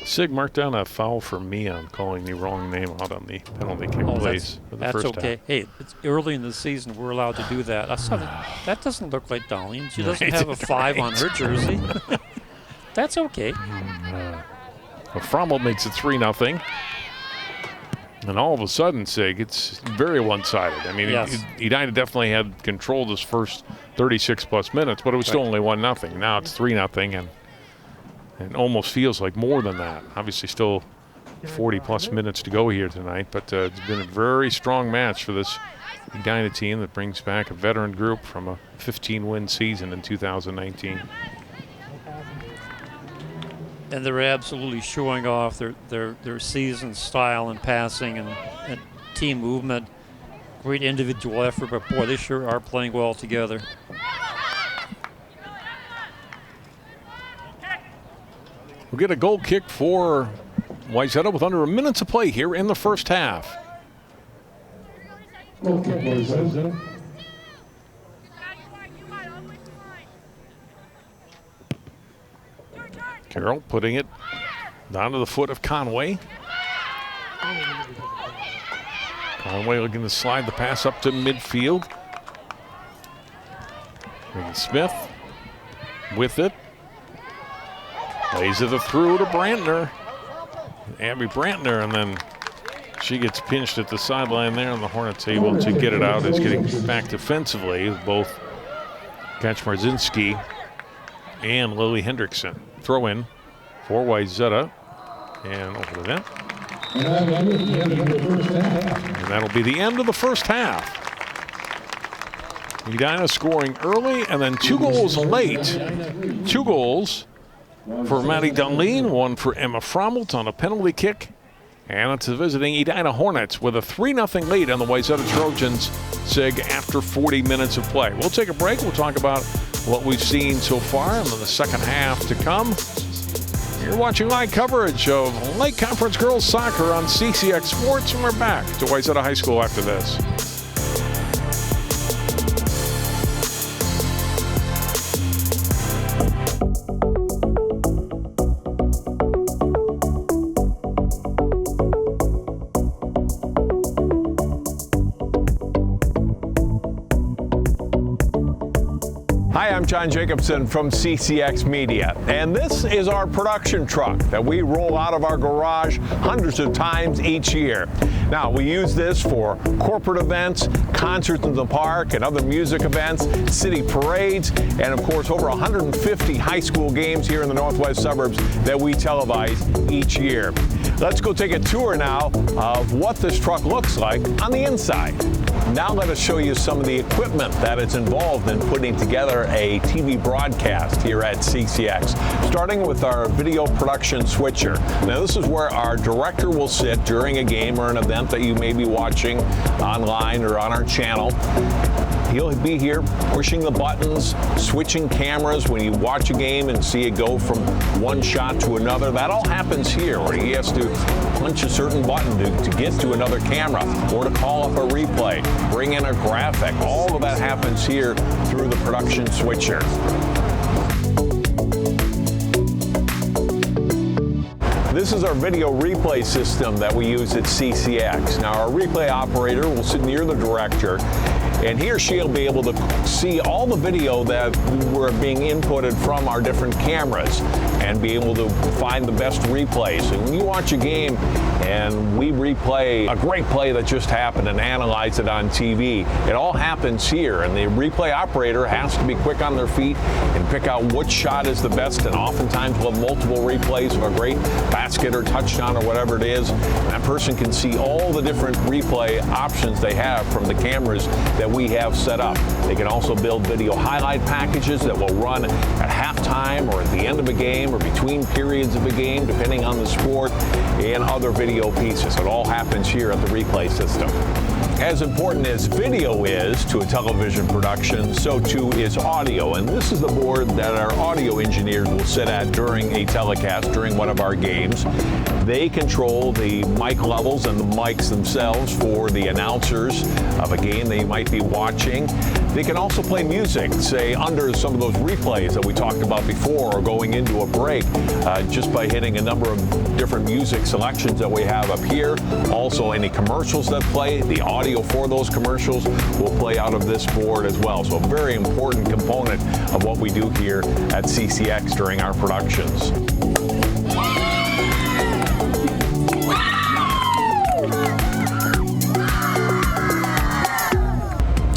Sig marked down a foul for me on calling the wrong name out on the penalty kick plays for the that's first okay. half. Hey, it's early in the season. We're allowed to do that. I saw that doesn't look like Darlene. She doesn't have a 5 on her jersey. That's okay. Frommold makes it 3-0. And all of a sudden, Sig, it's very one-sided. I mean, Yes. Edina definitely had control this first 36-plus minutes, but it was still only 1-0. Now it's 3-0, and almost feels like more than that. Obviously still 40-plus minutes to go here tonight, but it's been a very strong match for this Edina team that brings back a veteran group from a 15-win season in 2019. And they're absolutely showing off their season style and passing and team movement. Great individual effort, but boy, they sure are playing well together. We'll get a goal kick for Wayzata with under a minute to play here in the first half. Goal kick, Wayzata. Carroll putting it down to the foot of Conway. Conway looking to slide the pass up to midfield. Regan Smith with it. Lays it through to Brantner. Abby Brantner, and then she gets pinched at the sideline there, and the Hornets able to get it out. Is getting back defensively with both Kaczmarzinski and Lily Hendrickson. Throw in for Wayzata, and over the net. And that'll be the end of the first half. Edina scoring early and then 2 goals late. 2 goals for Maddie Dunleen, one for Emma Frommelt on a penalty kick. And it's the visiting Edina Hornets with a 3-0 lead on the Wayzata Trojans, Sig, after 40 minutes of play. We'll take a break. We'll talk about what we've seen so far and then the second half to come. You're watching live coverage of Lake Conference Girls Soccer on CCX Sports, and we're back to Wayzata High School after this. Hi, I'm John Jacobson from CCX Media, and this is our production truck that we roll out of our garage hundreds of times each year. Now, we use this for corporate events, concerts in the park, and other music events, city parades, and of course over 150 high school games here in the northwest suburbs that we televise each year. Let's go take a tour now of what this truck looks like on the inside. Now let us show you some of the equipment that is involved in putting together a TV broadcast here at CCX, starting with our video production switcher. Now this is where our director will sit during a game or an event that you may be watching online or on our channel. He'll be here pushing the buttons, switching cameras when you watch a game and see it go from one shot to another. That all happens here, where he has to punch a certain button to get to another camera or to call up a replay, bring in a graphic. All of that happens here through the production switcher. This is our video replay system that we use at CCX. Now our replay operator will sit near the director, and he or she will be able to see all the video that were being inputted from our different cameras and be able to find the best replays. So when you watch a game and we replay a great play that just happened and analyze it on TV, it all happens here, and the replay operator has to be quick on their feet and pick out which shot is the best, and oftentimes we'll have multiple replays of a great basket or touchdown or whatever it is, and that person can see all the different replay options they have from the cameras that we have set up. They can also build video highlight packages that will run at halftime or at the end of a game or between periods of a game, depending on the sport, and other video pieces. It all happens here at the replay system. As important as video is to a television production, so too is audio. And this is the board that our audio engineers will sit at during a telecast, during one of our games. They control the mic levels and the mics themselves for the announcers of a game they might be watching. They can also play music, say under some of those replays that we talked about before, or going into a break, just by hitting a number of different music selections that we have up here. Also, any commercials that play, the audio for those commercials will play out of this board as well. So a very important component of what we do here at CCX during our productions.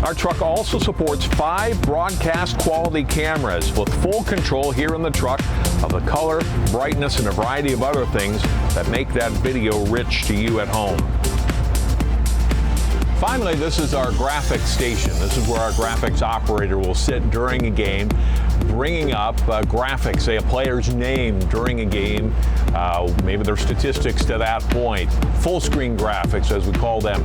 Our truck also supports 5 broadcast quality cameras with full control here in the truck of the color, brightness, and a variety of other things that make that video rich to you at home. Finally, this is our graphics station. This is where our graphics operator will sit during a game, bringing up graphics, say a player's name during a game, maybe their statistics to that point, full screen graphics as we call them,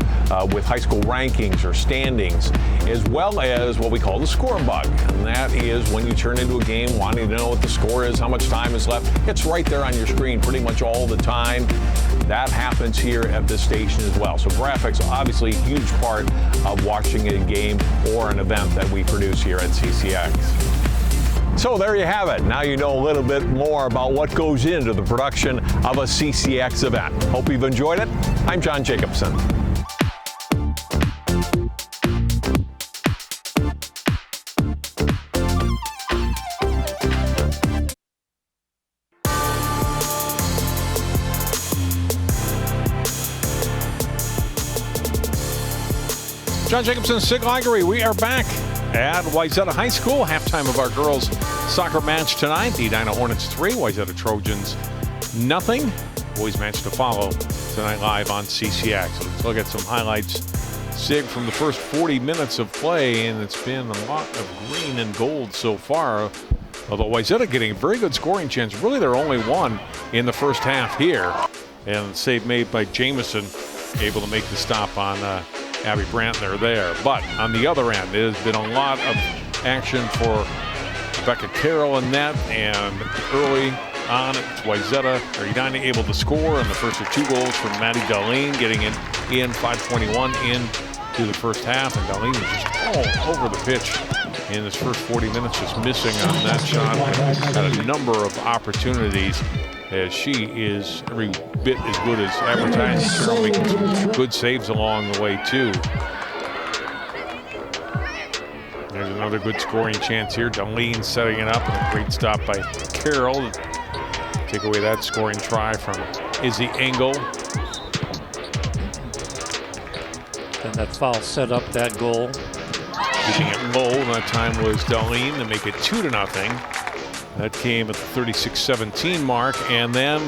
with high school rankings or standings, as well as what we call the score bug. And that is when you turn into a game wanting to know what the score is, how much time is left. It's right there on your screen pretty much all the time. That happens here at this station as well. So graphics, obviously a huge part of watching a game or an event that we produce here at CCX. So there you have it. Now you know a little bit more about what goes into the production of a CCX event. Hope you've enjoyed it. I'm John Jacobson. John Jacobson, Sig Ligery. We are back at Wayzata High School. Halftime of our girls' soccer match tonight. The Edina Hornets 3, Wayzata Trojans nothing. Boys match to follow tonight live on CCX. So let's look at some highlights, Sig, from the first 40 minutes of play, and it's been a lot of green and gold so far. Although Wayzata getting a very good scoring chance. Really their only one in the first half here. And the save made by Jamison, able to make the stop on Abby Brantner there. But on the other end, it has been a lot of action for Rebecca Carroll in net, and early on it's Wayzata or Edina able to score, and the first of 2 goals from Maddie Darlene, getting in 5:21 into the first half, and Darlene was just all over the pitch in his first 40 minutes, just missing on that shot. Had a number of opportunities, as she is every bit as good as advertised. Carroll making some good saves along the way too. There's another good scoring chance here. Darlene setting it up, and a great stop by Carroll to take away that scoring try from Izzy Engel. And that foul set up that goal. Keeping it low, that time was Darlene to make it 2-0. That came at the 36-17 mark, and then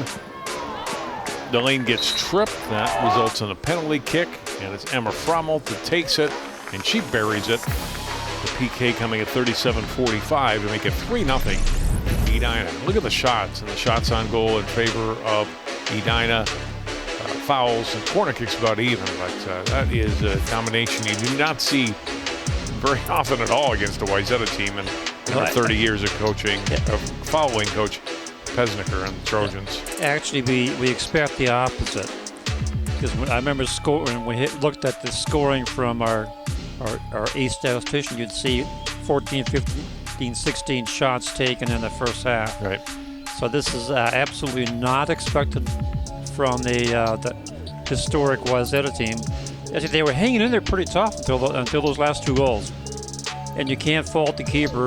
Darlene gets tripped. That results in a penalty kick, and it's Emma Frommel that takes it, and she buries it. The PK coming at 37-45 to make it 3-0 Edina. Look at the shots, and the shots on goal in favor of Edina. Fouls and corner kicks about even, but that is a combination you do not see very often at all against a Wayzata team in 30 years of coaching, of following Coach Pesnicker and the Trojans. Actually, we expect the opposite, because I remember when we looked at the scoring from our East statistician, you'd see 14, 15, 16 shots taken in the first half. Right. So this is absolutely not expected from the historic Wayzata team. Actually, they were hanging in there pretty tough until those last 2 goals. And you can't fault the keeper.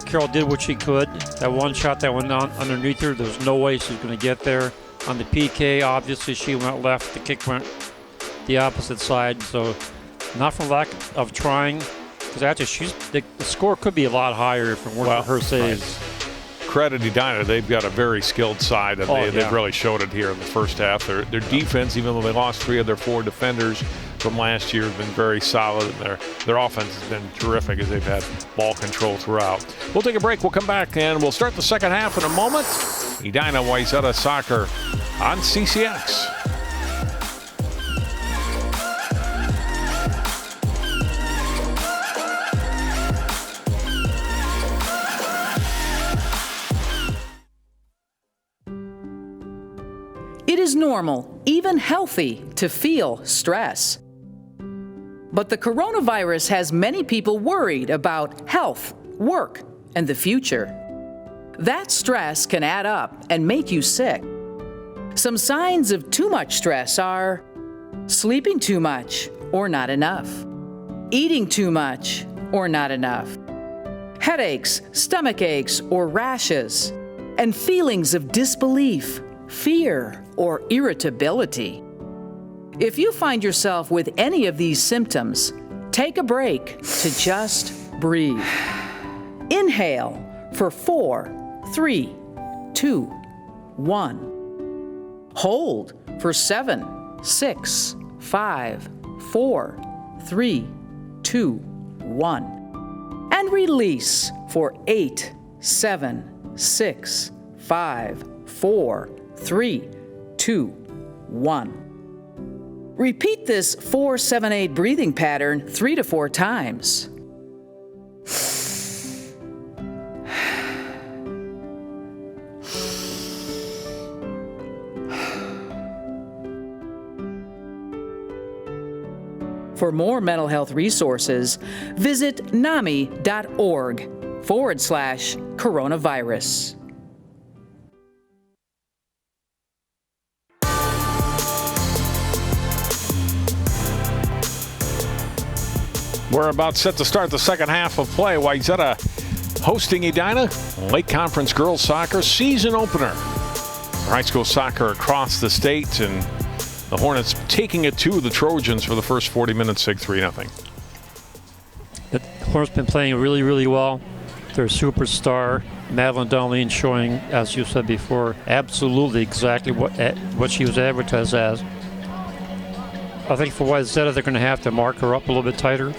Carroll did what she could. That one shot that went on underneath her, there was no way she was going to get there. On the PK, obviously she went left. The kick went the opposite side. So not from lack of trying, because actually the score could be a lot higher if it weren't for her saves. Right. Credit Edina, they've got a very skilled side, and they've really showed it here in the first half. Their defense, even though they lost 3 of their 4 defenders from last year, have been very solid, and their offense has been terrific as they've had ball control throughout. We'll take a break. We'll come back, and we'll start the second half in a moment. Edina Wayzata Soccer on CCX. It is normal, even healthy, to feel stress. But the coronavirus has many people worried about health, work, and the future. That stress can add up and make you sick. Some signs of too much stress are sleeping too much or not enough, eating too much or not enough, headaches, stomach aches, or rashes, and feelings of disbelief, fear, or irritability. If you find yourself with any of these symptoms, take a break to just breathe. Inhale for 4, 3, 2, 1. Hold for 7, 6, 5, 4, 3, 2, 1. And release for 8, 7, 6, 5, 4, 3, 2, 1. Repeat this 4-7-8 breathing pattern 3 to 4 times. For more mental health resources, visit NAMI.org/coronavirus. We're about set to start the second half of play. Wayzata hosting Edina, Lake Conference Girls Soccer season opener. High school soccer across the state, and the Hornets taking it to the Trojans for the first 40 minutes, 3-0. The Hornets been playing really, really well. Their superstar, Madeline Darlene, showing, as you said before, absolutely exactly what she was advertised as. I think for Wayzata, they're going to have to mark her up a little bit tighter.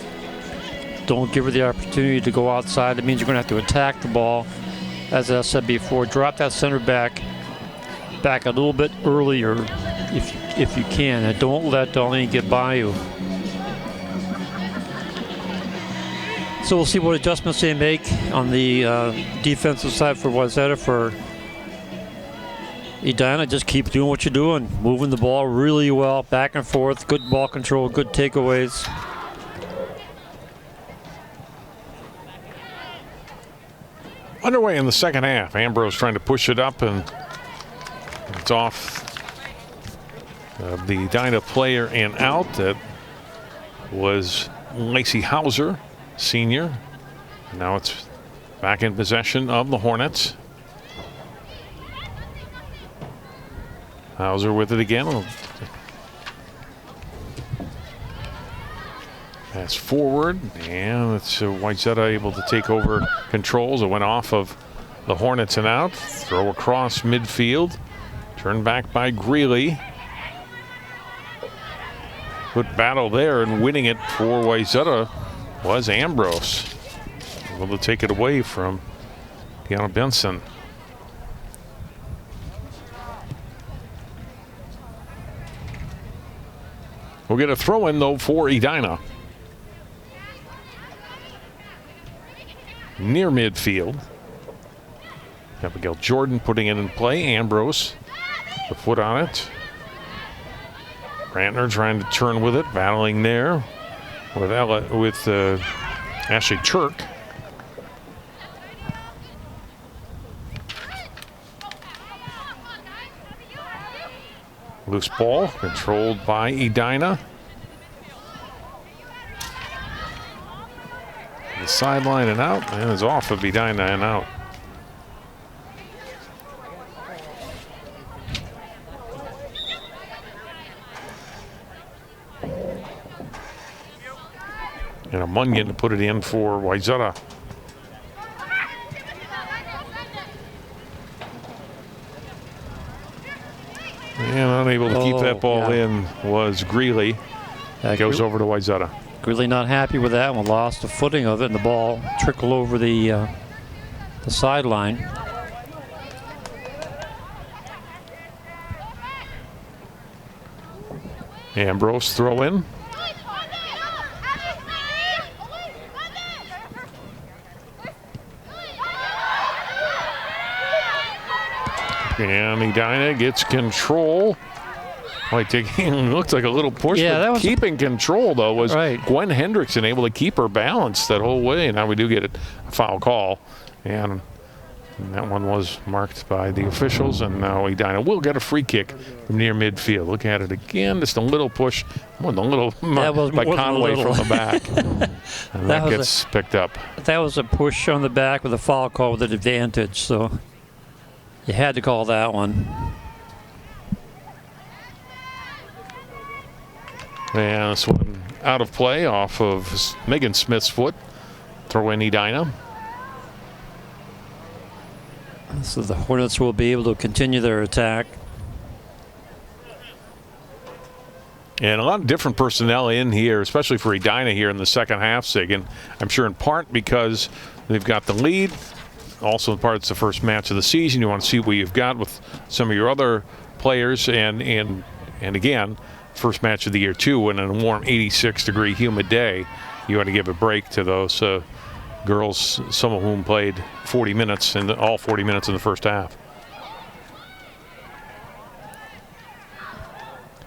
don't give her the opportunity to go outside. It means you're going to have to attack the ball. As I said before, drop that center back a little bit earlier if you can, and don't let Darlene get by you. So we'll see what adjustments they make on the defensive side for Wayzata. For Edina, just keep doing what you're doing, moving the ball really well, back and forth, good ball control, good takeaways. Underway in the second half. Ambrose trying to push it up, and it's off the Edina player and out. That was Lacey Hauser, senior. Now it's back in possession of the Hornets. Hauser with it again. Pass forward, and it's Wayzata able to take over controls. It went off of the Hornets and out. Throw across midfield. Turned back by Greeley. Good battle there, and winning it for Wayzata was Ambrose. Able to take it away from Deanna Benson. We'll get a throw in though for Edina. Near midfield. Abigail Jordan putting it in play. Ambrose, the foot on it. Brantner trying to turn with it, battling there with Ashley Chirk. Loose ball controlled by Edina. The sideline and out, and it's off of Edina and out. And a Munyon to put it in for Wayzata. And unable to keep that ball in was Greeley. That goes over to Wayzata. Greeley not happy with that one, lost the footing of it, and the ball trickled over the sideline. Ambrose throw in. And Edina gets control. Looks like a little push, yeah, but that was keeping control, though, was right. Gwen Hendrickson able to keep her balance that whole way. And now we do get a foul call. And that one was marked by the officials. And now Edina will get a free kick from near midfield. Look at it again. Just a little push. More than a little by Conway from the back. And that gets picked up. That was a push on the back with a foul call with an advantage. So you had to call that one. And this one out of play off of Megan Smith's foot. Throw in Edina. So the Hornets will be able to continue their attack. And a lot of different personnel in here, especially for Edina here in the second half, Sig. And I'm sure in part because they've got the lead. Also in part it's the first match of the season. You want to see what you've got with some of your other players. And again, first match of the year too, and in a warm 86-degree humid day, you want to give a break to those girls, some of whom played 40 minutes and all 40 minutes in the first half.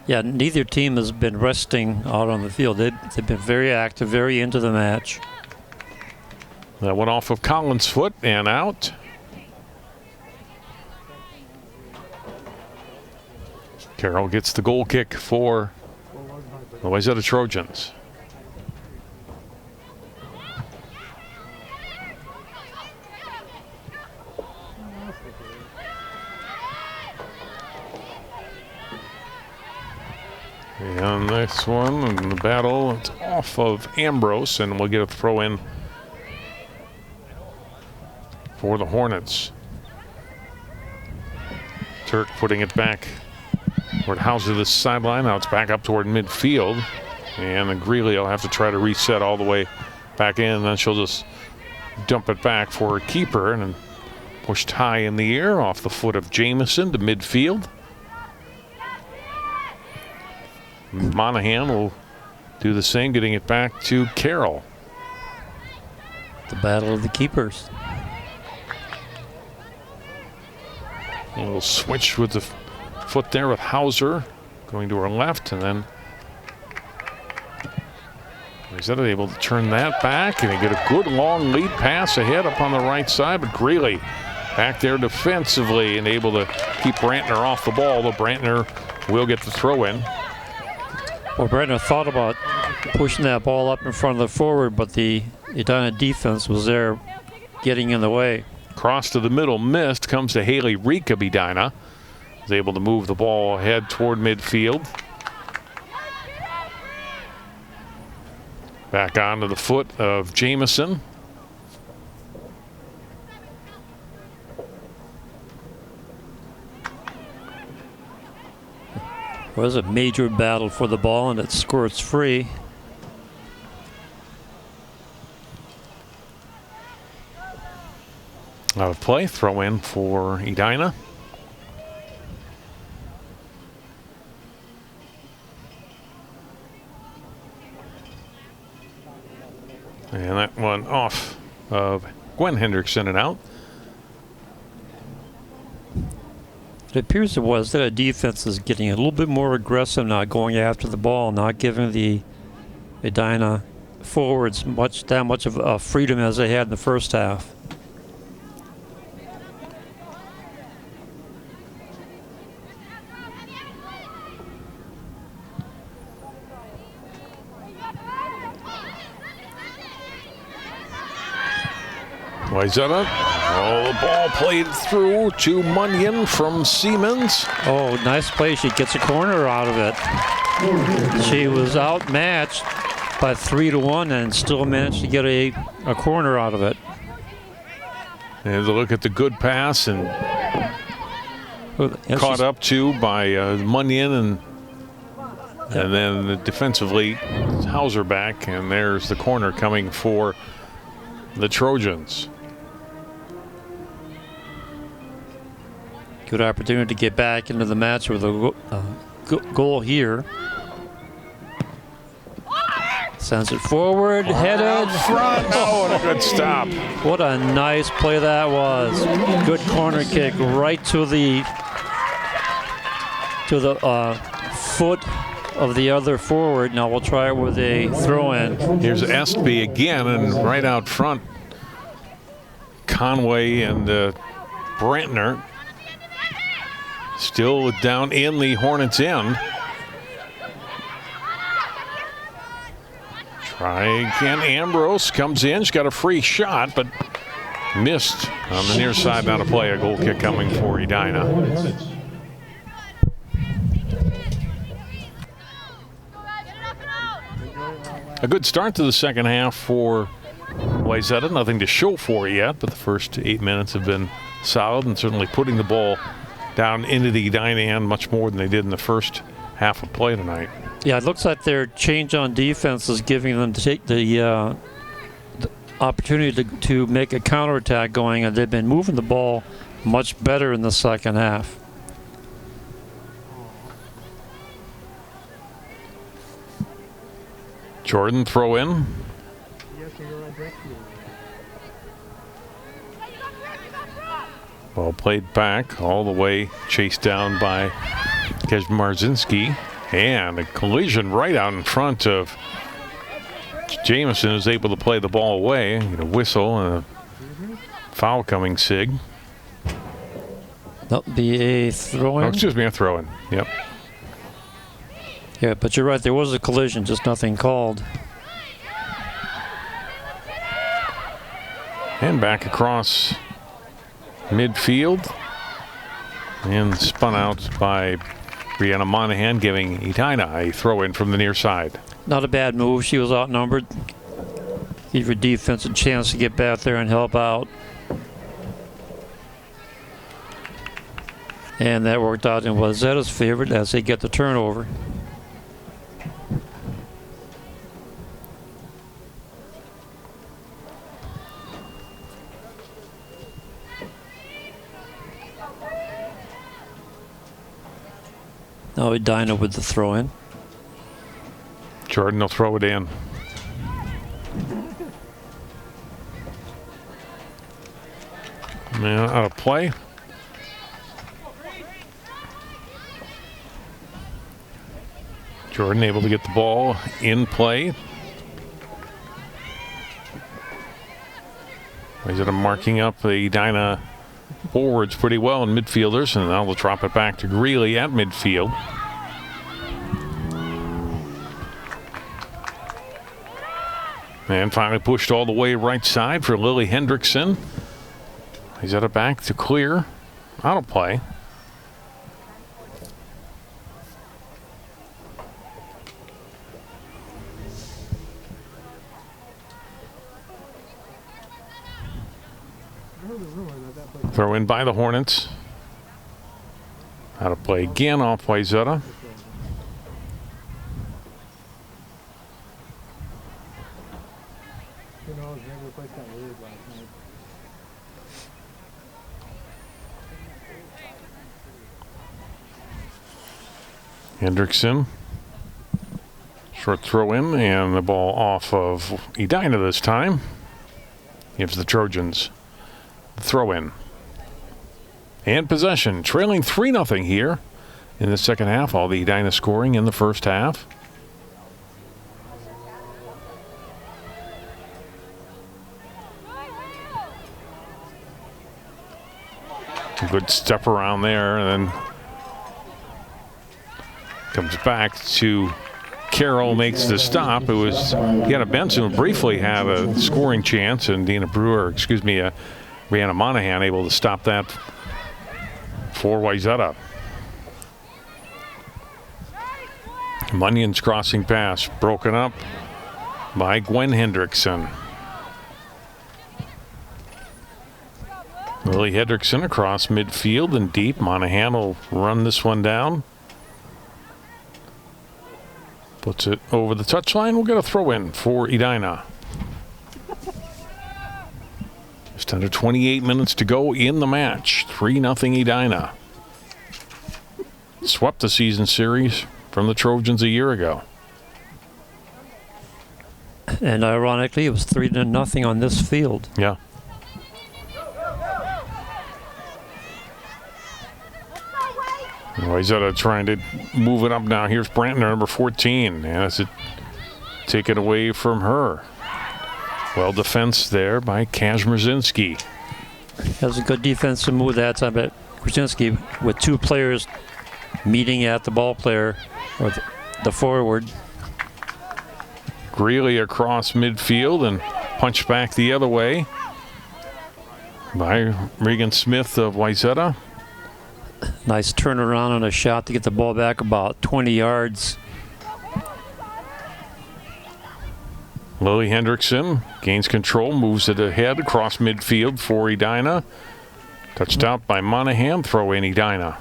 Yeah, neither team has been resting out on the field. They've been very active, very into the match. That went off of Collins' foot and out. Carroll gets the goal kick for the Wayzata Trojans. And this one in the battle, it's off of Ambrose, and we'll get a throw in for the Hornets. Turk putting it back toward Hauser this sideline. Now it's back up toward midfield. And then Greeley will have to try to reset all the way back in, and then she'll just dump it back for a keeper, and then pushed high in the air off the foot of Jamison to midfield. Monahan will do the same, getting it back to Carroll. The battle of the keepers. A little switch with the foot there with Hauser going to her left, and then Wayzata able to turn that back, and they get a good long lead pass ahead up on the right side, but Greeley back there defensively and able to keep Brantner off the ball, though Brantner will get the throw in. Well, Brantner thought about pushing that ball up in front of the forward, but the Edina defense was there getting in the way. Cross to the middle, missed, comes to Haley Reek of Edina. Is able to move the ball ahead toward midfield. Back onto the foot of Jamison. It was a major battle for the ball, and it squirts free. Out of play, throw in for Edina. And that one off of Gwen Hendrickson and out. It appears it was that a defense is getting a little bit more aggressive now, going after the ball, not giving the Edina forwards that much of freedom as they had in the first half. Wayzata. Oh, the ball played through to Munyon from Siemens. Oh, nice play. She gets a corner out of it. She was outmatched by 3-1 and still managed to get a corner out of it. And a look at the good pass and caught up to by Munyon and then defensively Hauser back, and there's the corner coming for the Trojans. Good opportunity to get back into the match with a goal here. Sends it forward, headed. Front. Oh, and a good stop. What a nice play that was. Good corner kick right to the foot of the other forward. Now we'll try it with a throw-in. Here's Estby again, and right out front, Conway and Brantner still down in the Hornets' end. Try again. Ambrose comes in. She's got a free shot, but missed on the near side. Now to play. A goal kick coming for Edina. A good start to the second half for Wayzata. Nothing to show for it yet, but the first 8 minutes have been solid and certainly putting the ball down into the Edina end much more than they did in the first half of play tonight. Yeah, it looks like their change on defense is giving them to take the opportunity to make a counterattack going, and they've been moving the ball much better in the second half. Jordan throw in. Ball played back all the way, chased down by Kejmarzinski, and a collision right out in front of Jamison, is able to play the ball away. Get a whistle and a foul coming, Sig. That'll be a throw-in. Oh, excuse me, a throw-in. Yep. Yeah, but you're right. There was a collision, just nothing called. And back across midfield. And spun out by Brianna Monahan, giving Edina a throw-in from the near side. Not a bad move. She was outnumbered. Give your defense a chance to get back there and help out. And that worked out in Wayzata's favor as they get the turnover. Now Edina with the throw in. Jordan will throw it in. Man, out of play. Jordan able to get the ball in play. Wayzata marking up the Edina forwards pretty well in midfielders, and now they'll drop it back to Greeley at midfield. And finally pushed all the way right side for Lily Hendrickson. Wayzata back to clear. Out of play. Throw in by the Hornets. Out of play again off Wayzata. Who knows, maybe the place got weird last night. Hendrickson. Short throw in, and the ball off of Edina this time. Gives the Trojans the throw in. And possession, trailing 3-0 here in the second half. All the Edina scoring in the first half. A good step around there, and then comes back to Carroll, makes the stop. It was Deanna Benson briefly had a scoring chance, and Brianna Monahan able to stop that for Wayzata. Munyon's crossing pass broken up by Gwen Hendrickson. Lily Hendrickson across midfield and deep. Monahan will run this one down. Puts it over the touchline. We'll get a throw in for Edina. Just under 28 minutes to go in the match. 3-0 Edina. Swept the season series from the Trojans a year ago. And ironically, it was 3-0 on this field. Yeah. Wayzata trying to move it up now. Here's Brantner, number 14. And that's it taken away from her. Well defense there by Kazmierzinski. That was a good defensive move that time, but Krasinski with two players meeting at the ball player, or the forward. Greeley across midfield and punched back the other way by Regan Smith of Wayzata. Nice turnaround on a shot to get the ball back about 20 yards. Lily Hendrickson gains control, moves it ahead across midfield for Edina. Touched out by Monahan, throw in Edina.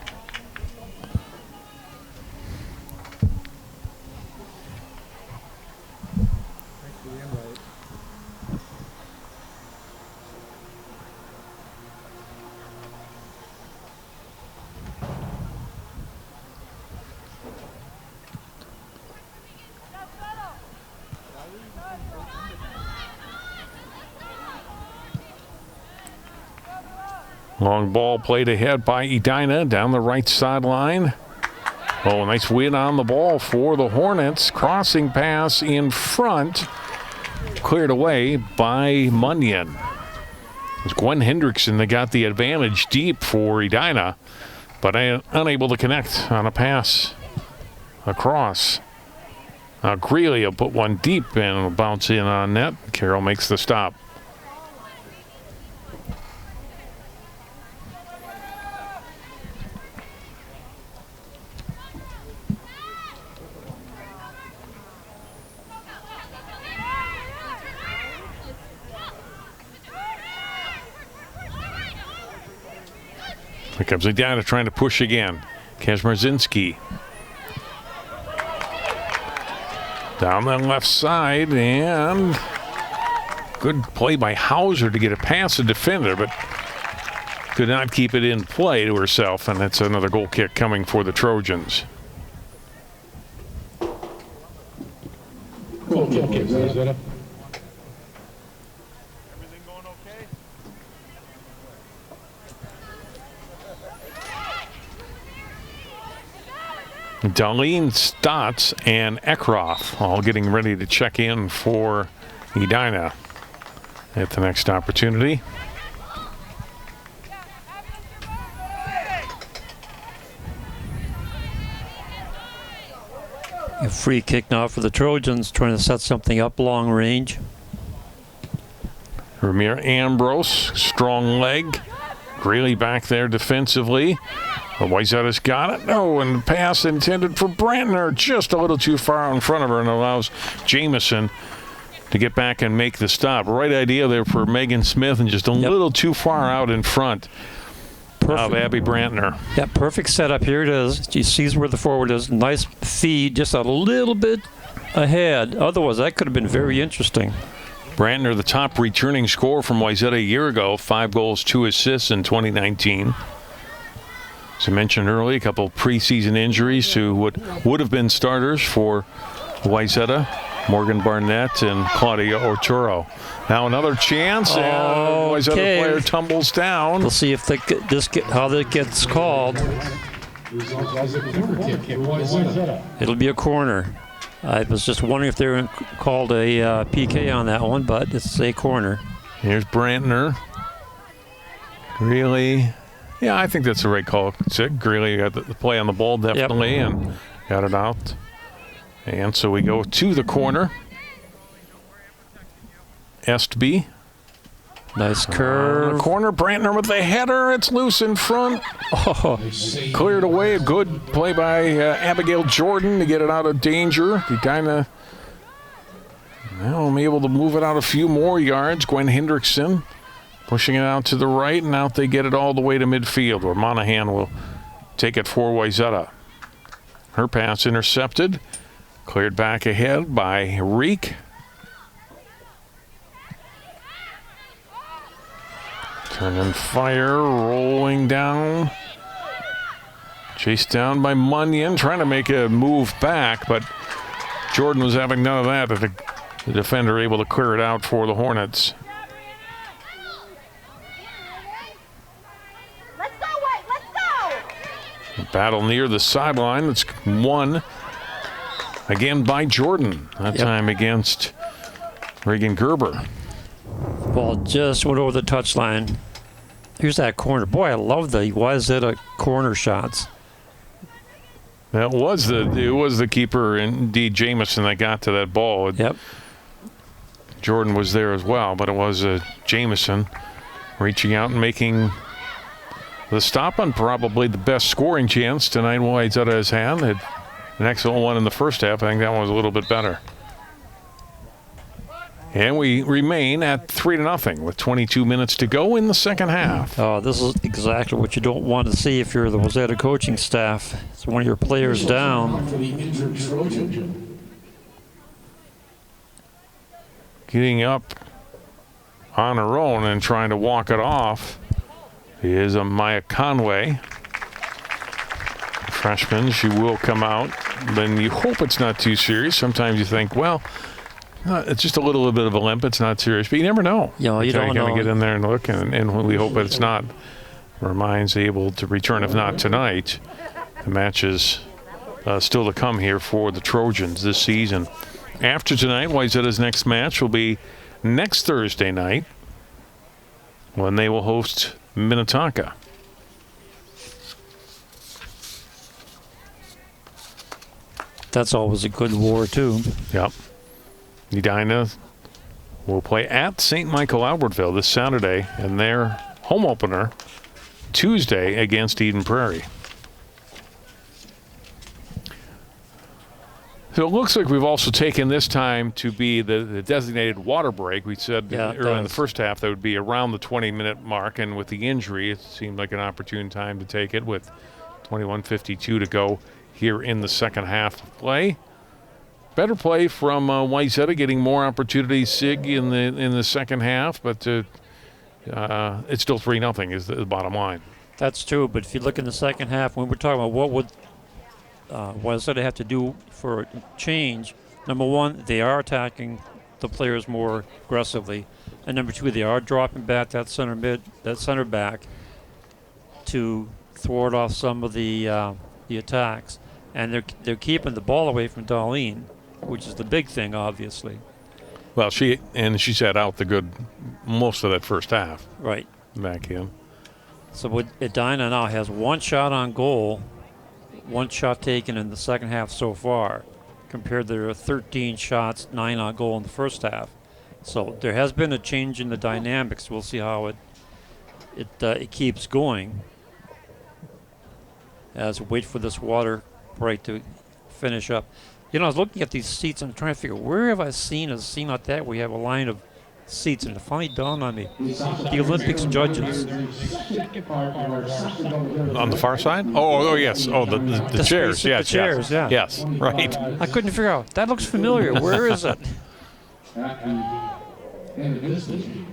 Long ball played ahead by Edina down the right sideline. Oh, nice win on the ball for the Hornets. Crossing pass in front. Cleared away by Munyon. It was Gwen Hendrickson that got the advantage deep for Edina, but unable to connect on a pass across. Greeley will put one deep and it'll bounce in on net. Carroll makes the stop. Here comes Edina trying to push again. Kazmierzinski. Down the left side, and good play by Hauser to get it past the defender, but could not keep it in play to herself, and that's another goal kick coming for the Trojans. Cool kick, Wayzata. Darlene Stotts and Eckroth all getting ready to check in for Edina at the next opportunity. A free kick now for the Trojans, trying to set something up long range. Ramir Ambrose, strong leg. Greeley back there defensively. Wayzata's got it. No, and the pass intended for Brantner, just a little too far out in front of her, and allows Jamison to get back and make the stop. Right idea there for Megan Smith, and just a little too far out in front of Abby Brantner. Yeah, perfect setup. Here it is. She sees where the forward is. Nice feed, just a little bit ahead. Otherwise, that could have been very interesting. Brantner, the top returning scorer from Wayzata a year ago, 5 goals, 2 assists in 2019. As I mentioned earlier, a couple preseason injuries to what would have been starters for Wayzata, Morgan Barnett and Claudia Orturo. Now another chance, and Wayzata player tumbles down. We'll see if how that gets called. It'll be a corner. I was just wondering if they were called a PK on that one, but it's a corner. Here's Brantner. Greeley. Yeah, I think that's the right call. Greeley got the play on the ball definitely and got it out. And so we go to the corner. Estby. Nice curve. Corner, Brantner with the header. It's loose in front. Oh, cleared away. A good play by Abigail Jordan to get it out of danger. Edina now able to move it out a few more yards. Gwen Hendrickson pushing it out to the right, and out they get it all the way to midfield, where Monahan will take it for Wayzata. Her pass intercepted. Cleared back ahead by Reek. Turn and fire, rolling down. Chased down by Munyon, trying to make a move back, but Jordan was having none of that. The defender able to clear it out for the Hornets. Let's go, White, let's go! Battle near the sideline. It's won again by Jordan. That time against Reagan Gerber. Ball just went over the touchline. Here's that corner. Boy, I love the Wayzata corner shots. It was the keeper, indeed, Jamison, that got to that ball. Yep. Jordan was there as well, but it was Jamison reaching out and making the stop on probably the best scoring chance tonight Wayzata has had. Had an excellent one in the first half. I think that one was a little bit better. And we remain at 3-0 with 22 minutes to go in the second half. Oh, this is exactly what you don't want to see if you're the Wayzata coaching staff. It's one of your players down. Getting up on her own and trying to walk it off is Maya Conway. Freshman, she will come out. Then you hope it's not too serious. Sometimes you think, well, it's just a little bit of a limp. It's not serious, but you never know. Yeah, you don't know. You're going to get in there and look, and we hope that it's not. Remine's able to return, if not tonight. The match is still to come here for the Trojans this season. After tonight, Wayzata's next match will be next Thursday night when they will host Minnetonka. That's always a good war, too. Yep. Edina will play at St. Michael Albertville this Saturday, and their home opener Tuesday against Eden Prairie. So it looks like we've also taken this time to be the designated water break. We said earlier in the first half that would be around the 20-minute mark, and with the injury, it seemed like an opportune time to take it with 21:52 to go here in the second half of play. Better play from Wayzata, getting more opportunities, Sig, in the second half, but it's still 3-0 is the bottom line. That's true, but if you look in the second half, when we're talking about what would Wayzata have to do for a change, Number one, they are attacking the players more aggressively, and number two, they are dropping back that center back to thwart off some of the attacks, and they're keeping the ball away from Darlene, which is the big thing, obviously. Well, she's had out the good most of that first half. Right. Back in. So Edina now has one shot on goal, one shot taken in the second half so far, compared to their 13 shots, 9 on goal in the first half. So there has been a change in the dynamics. We'll see how it keeps going as we wait for this water break to finish up. You know, I was looking at these seats and trying to figure, where have I seen a scene like that where you have a line of seats, and it finally dawned on me. The Olympics judges. On the far side? Oh yes. Oh, the chairs. Yes, the chairs, yeah. Yes, right. I couldn't figure out. That looks familiar. Where is it?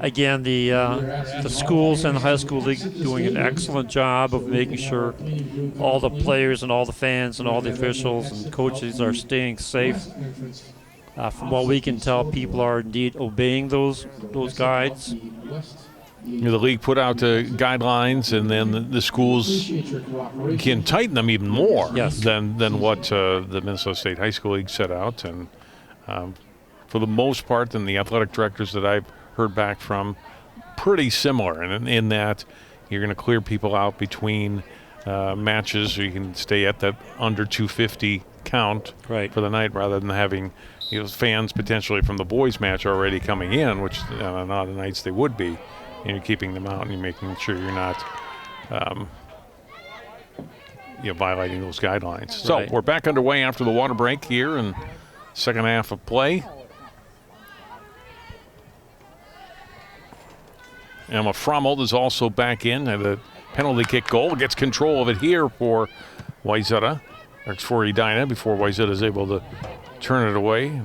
Again, the schools and the high school league doing an excellent job of making sure all the players and all the fans and all the officials and coaches are staying safe. From what we can tell, people are indeed obeying those guides. The league put out guidelines, and then the schools can tighten them even more than what the Minnesota State High School League set out. And for the most part, and the athletic directors that I've heard back from, pretty similar in that you're going to clear people out between matches, so you can stay at that under 250 count for the night, rather than having fans potentially from the boys match already coming in, which on other nights they would be. And you're keeping them out, and you're making sure you're not violating those guidelines. So we're back underway after the water break here in second half of play. Emma Frommel is also back in at a penalty kick goal. Gets control of it here for Wayzata, or for Edina, before Wayzata is able to turn it away.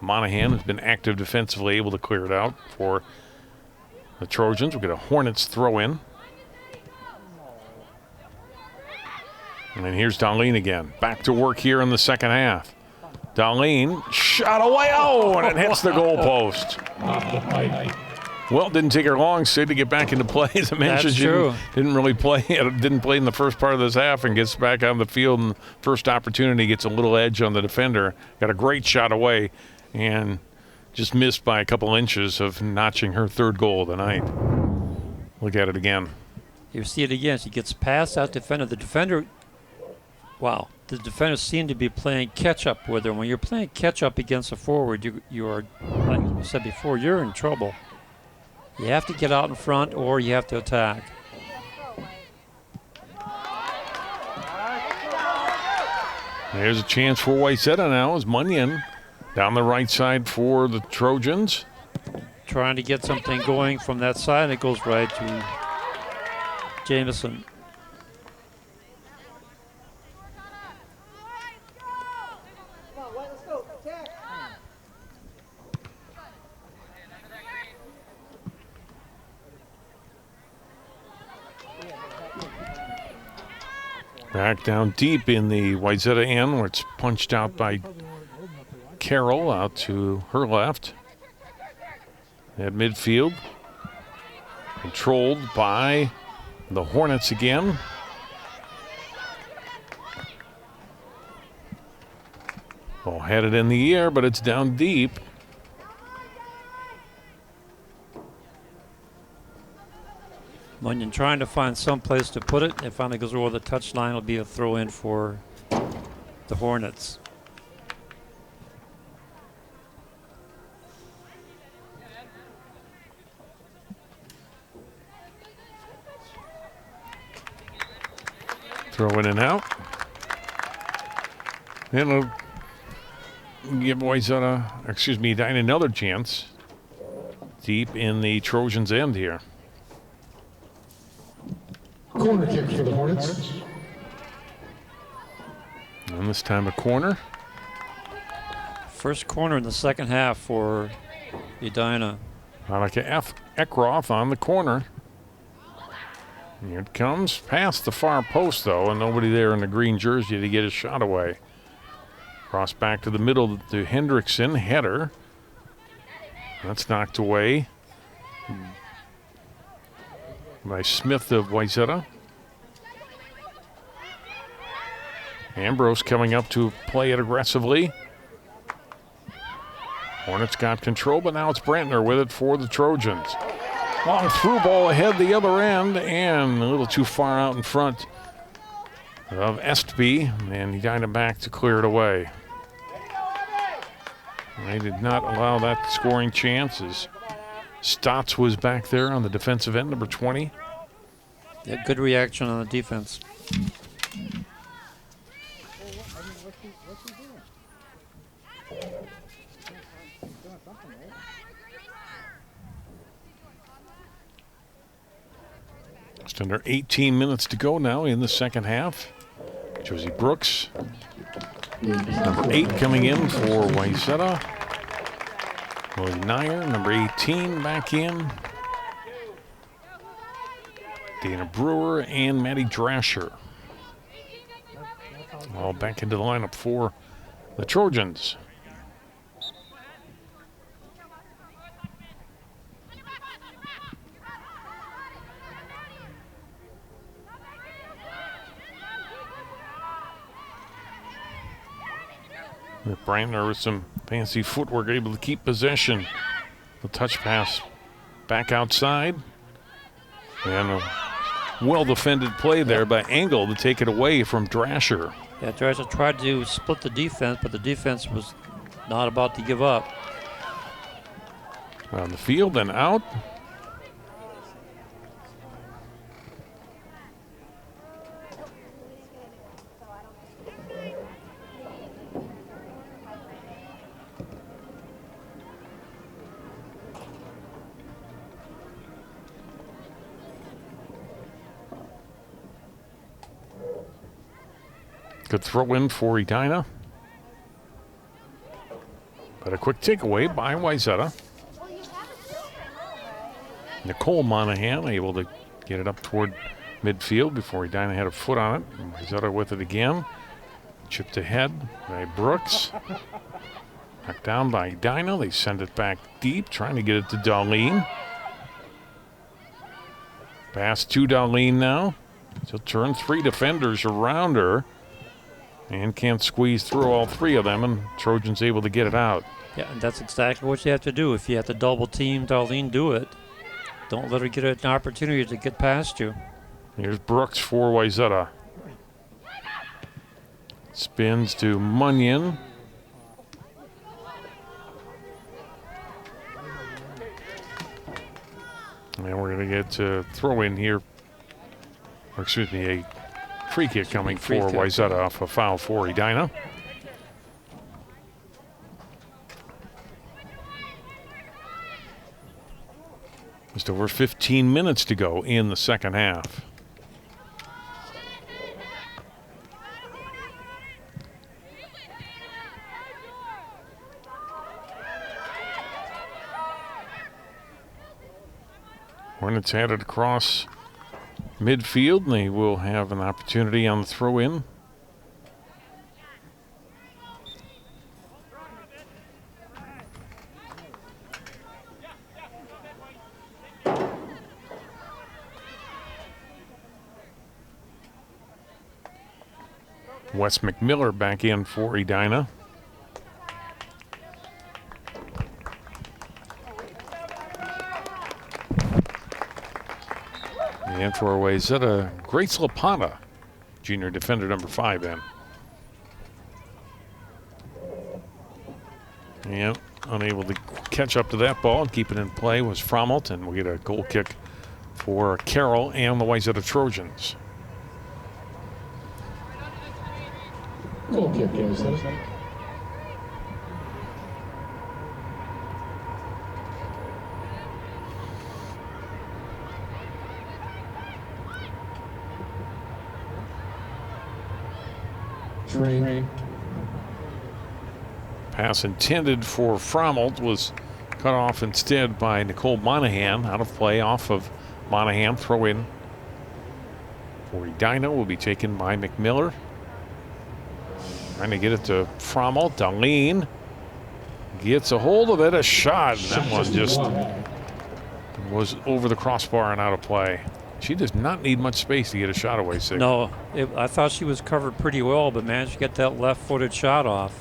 Monahan has been active defensively, able to clear it out for the Trojans. We'll get a Hornets throw in. And then here's Darlene again. Back to work here in the second half. Darlene shot away. Oh, and it hits the goalpost. Well, didn't take her long, Sid, to get back into play. As I mentioned, That's true. Didn't really play. Didn't play in the first part of this half, and gets back on the field. And first opportunity, gets a little edge on the defender. Got a great shot away, and just missed by a couple inches of notching her third goal of the night. Look at it again. You see it again. She gets past that defender. The defender, wow. The defenders seem to be playing catch-up with her. When you're playing catch-up against a forward, you are, like I said before, you're in trouble. You have to get out in front, or you have to attack. There's a chance for Wayzata now as Munyon down the right side for the Trojans. Trying to get something going from that side. It goes right to Jameson. Back down deep in the Wayzata end, where it's punched out by Carroll out to her left. At midfield, controlled by the Hornets again. Ball headed in the air, but it's down deep. Munyon trying to find some place to put it. It finally goes over the touchline. It'll be a throw in for the Hornets. Throw in and out. And it'll give Edina another chance deep in the Trojans' end here. Corner kick for the Hornets. And this time a corner. First corner in the second half for Edina. Annika Ekroth on the corner. Here it comes past the far post, though, and nobody there in the green jersey to get his shot away. Cross back to the middle to Hendrickson. Header. That's knocked away by Smith of Wayzata. Ambrose coming up to play it aggressively. Hornets got control, but now it's Brantner with it for the Trojans. Long through ball ahead the other end, and a little too far out in front of Estby, and Edina back to clear it away. They did not allow that scoring chances. Stotts was back there on the defensive end, number 20. Yeah, good reaction on the defense. Just under 18 minutes to go now in the second half. Josie Brooks, number 8, coming in for Wayzata. Willie Nyer, number 18, back in. Dana Brewer and Maddie Drasher. All back into the lineup for the Trojans. Brandner with some fancy footwork able to keep possession. The touch pass back outside. And a well-defended play there by Engel to take it away from Drasher. Yeah, Drasher tried to split the defense, but the defense was not about to give up. On the field and out. Good throw in for Edina. But a quick takeaway by Wayzata. Nicole Monahan able to get it up toward midfield before Edina had a foot on it. And Wayzata with it again. Chipped ahead by Brooks. Knocked down by Edina. They send it back deep, trying to get it to Darlene. Pass to Darlene now. She'll turn 3 defenders around her. And can't squeeze through all 3 of them, and Trojans able to get it out. Yeah, and that's exactly what you have to do. If you have to double team Darlene, do it. Don't let her get an opportunity to get past you. Here's Brooks for Wayzata. Spins to Munyon. And we're going to get a throw in here. Or excuse me, a free kick coming for Wayzata off a foul for Edina. Just over 15 minutes to go in the second half. Hornets had it across midfield, and they will have an opportunity on the throw-in. Wes McMiller back in for Edina. And for Wayzata, Grace Lapata, junior defender number 5 in. And unable to catch up to that ball and keep it in play was Frommelt, and we get a goal kick for Carroll and the Wayzata Trojans. Goal kick, yes. Pass intended for Frommelt was cut off instead by Nicole Monahan. Out of play off of Monahan. Throw in for Edina will be taken by McMiller. Trying to get it to Frommel. Darlene gets a hold of it, a shot, and that one just was over the crossbar and out of play. She does not need much space to get a shot away, Sig. No, I thought she was covered pretty well, but managed to get that left-footed shot off.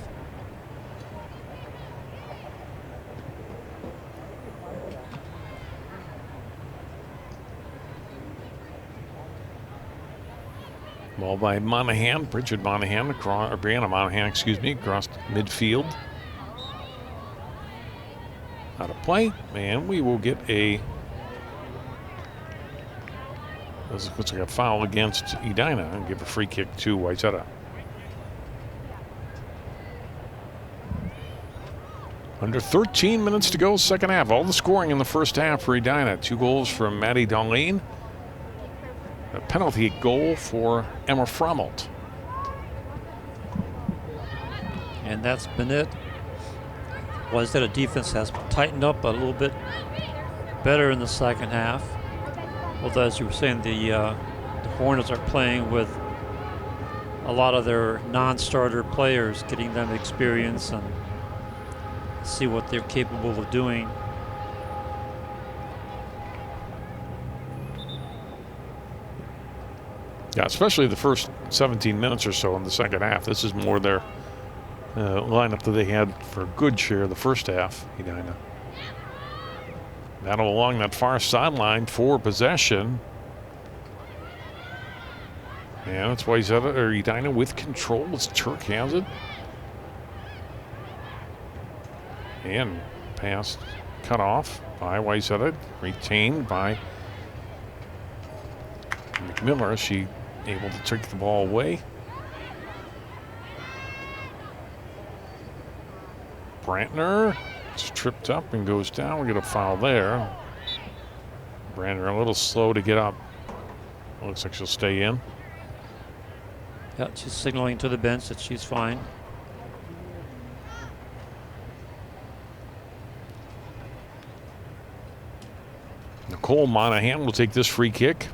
Ball by Monahan, Bridget Monahan, or Brianna Monahan, excuse me, across midfield. Out of play, and we will get a. This looks like a foul against Edina and give a free kick to Wayzata. Under 13 minutes to go, second half. All the scoring in the first half for Edina. 2 goals from Maddie Darlene. A penalty goal for Emma Frommelt. And that's been it. Wayzata defense has tightened up a little bit better in the second half. Although, as you were saying, the Hornets are playing with a lot of their non-starter players, getting them experience and see what they're capable of doing. Yeah, especially the first 17 minutes or so in the second half. This is more their lineup that they had for a good share of the first half, Edina. Battle along that far sideline for possession. And it's Wayzata or Edina with control as Turk has it. And pass cut off by Wayzata, retained by McMillan. She able to take the ball away. Brantner is tripped up and goes down. We get a foul there. Brantner a little slow to get up. Looks like she'll stay in. Yeah, she's signaling to the bench that she's fine. Nicole Monahan will take this free kick.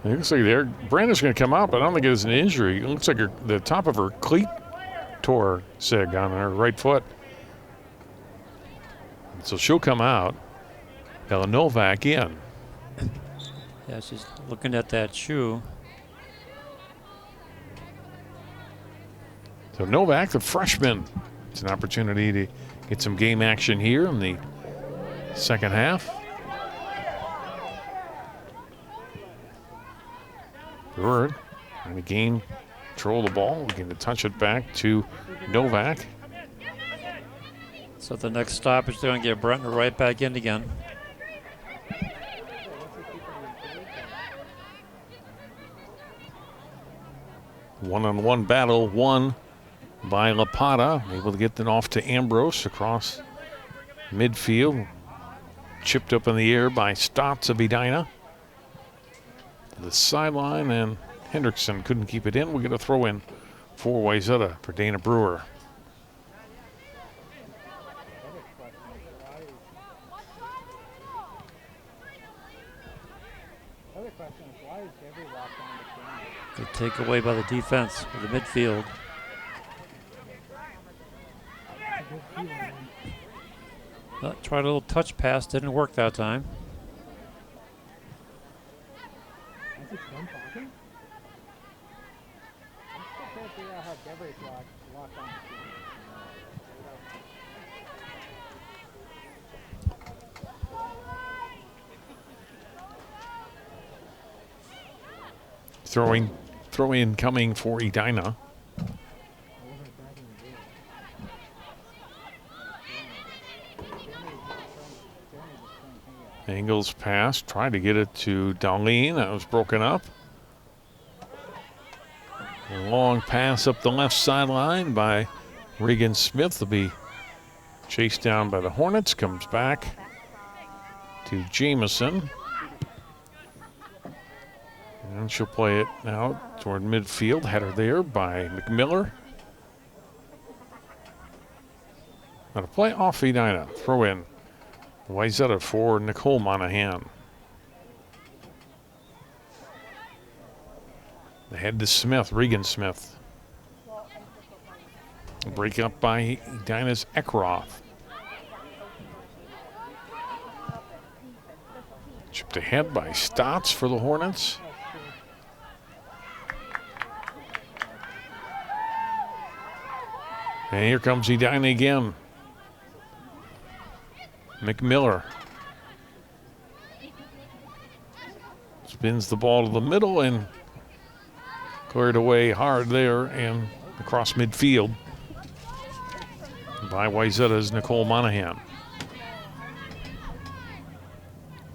It looks like Brandon's going to come out, but I don't think it is an injury. It looks like the top of her cleat tore, Sig, on her right foot. So she'll come out. Ella Novak in. Yeah, she's looking at that shoe. So Novak, the freshman, it's an opportunity to get some game action here in the second half. Bird trying to gain control of the ball, looking to touch it back to Novak. So the next stoppage, they're going to get Brentner right back in again. One-on-one battle won by Lapata, able to get it off to Ambrose across midfield. Chipped up in the air by Stotts of Edina. The sideline, and Hendrickson couldn't keep it in. We get a throw in for Wayzata for Dana Brewer. Good takeaway by the defense for the midfield. Tried a little touch pass, didn't work that time. Throw in coming for Edina. Angles pass, tried to get it to Darlene. That was broken up. A long pass up the left sideline by Regan Smith. Will be chased down by the Hornets. Comes back to Jameson. And she'll play it now toward midfield. Header there by McMiller. Now to play off Edina. Throw in Wayzata for Nicole Monahan. Ahead to Smith, Regan Smith. Break up by Edina's Eckroth. Chipped ahead by Stotts for the Hornets. And here comes Edina again. McMiller spins the ball to the middle and cleared away hard there and across midfield by Wayzata's Nicole Monahan.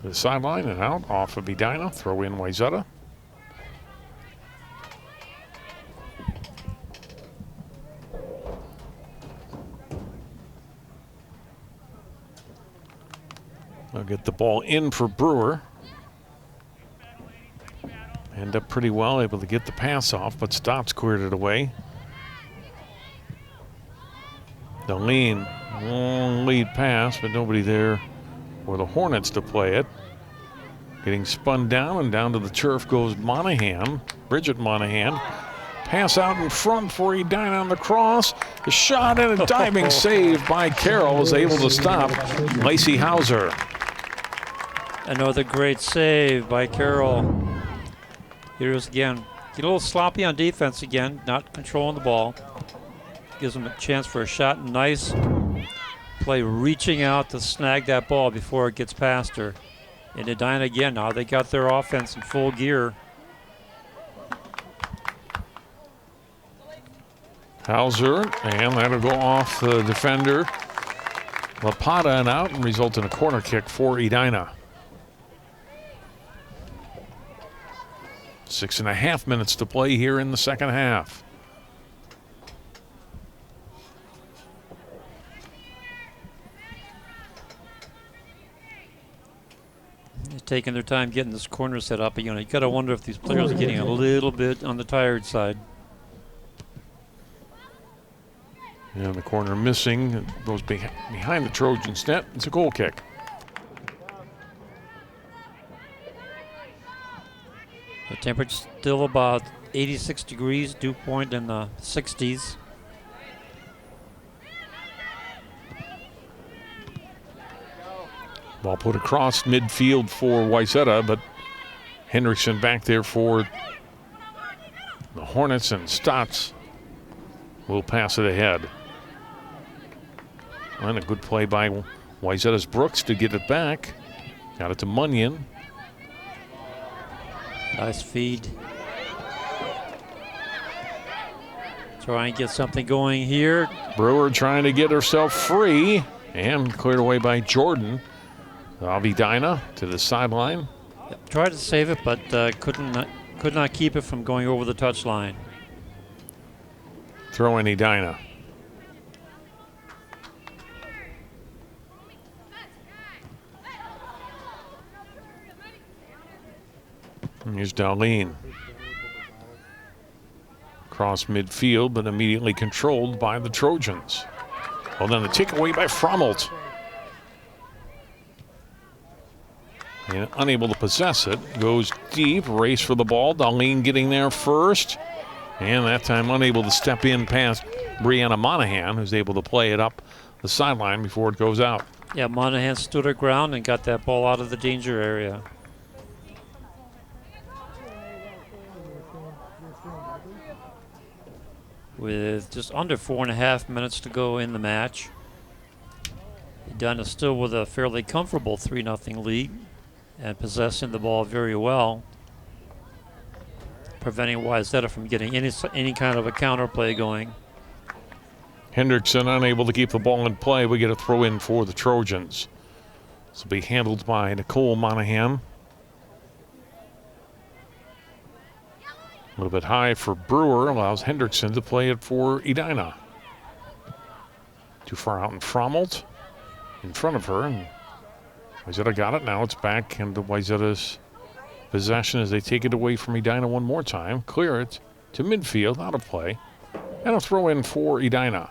The sideline and out off of Edina. Throw in Wayzata. They'll get the ball in for Brewer. End up pretty well, able to get the pass off, but Stotts cleared it away. Darlene, long lead pass, but nobody there for the Hornets to play it. Getting spun down and down to the turf goes Monahan, Bridget Monahan. Pass out in front for Edina on the cross. A shot and a diving save by Carroll is able to stop Lacey Hauser. Another great save by Carroll. Here's again. Get a little sloppy on defense again, not controlling the ball. Gives them a chance for a shot. Nice play reaching out to snag that ball before it gets past her. And Edina again, now they got their offense in full gear. Hauser, and that'll go off the defender. Lapata and out and result in a corner kick for Edina. 6.5 minutes to play here in the second half. They're taking their time getting this corner set up. You got to wonder if these players are getting a little bit on the tired side. And the corner missing. It goes behind the Trojans' net. It's a goal kick. The temperature's still about 86 degrees, dew point in the 60s. Ball put across midfield for Wayzata, but Hendrickson back there for the Hornets, and Stotts will pass it ahead. And a good play by Wayzata's Brooks to get it back. Got it to Munyon. Nice feed. Try and get something going here. Brewer trying to get herself free and cleared away by Jordan. Edina to the sideline. Yep, tried to save it, but could not keep it from going over the touchline. Throw in Edina. And here's Darlene. Cross midfield, but immediately controlled by the Trojans. Well, then the takeaway by Frommelt. And unable to possess it. Goes deep, race for the ball. Darlene getting there first. And that time unable to step in past Brianna Monahan, who's able to play it up the sideline before it goes out. Yeah, Monahan stood her ground and got that ball out of the danger area. With just under 4.5 minutes to go in the match. Edina still with a fairly comfortable 3-0 lead and possessing the ball very well, preventing Wayzata from getting any kind of a counterplay going. Hendrickson unable to keep the ball in play. We get a throw in for the Trojans. This will be handled by Nicole Monahan. A little bit high for Brewer, allows Hendrickson to play it for Edina. Too far out in Frommelt, in front of her, and Wayzata got it. Now it's back into Wayzata's possession as they take it away from Edina one more time. Clear it to midfield, out of play. And a throw in for Edina.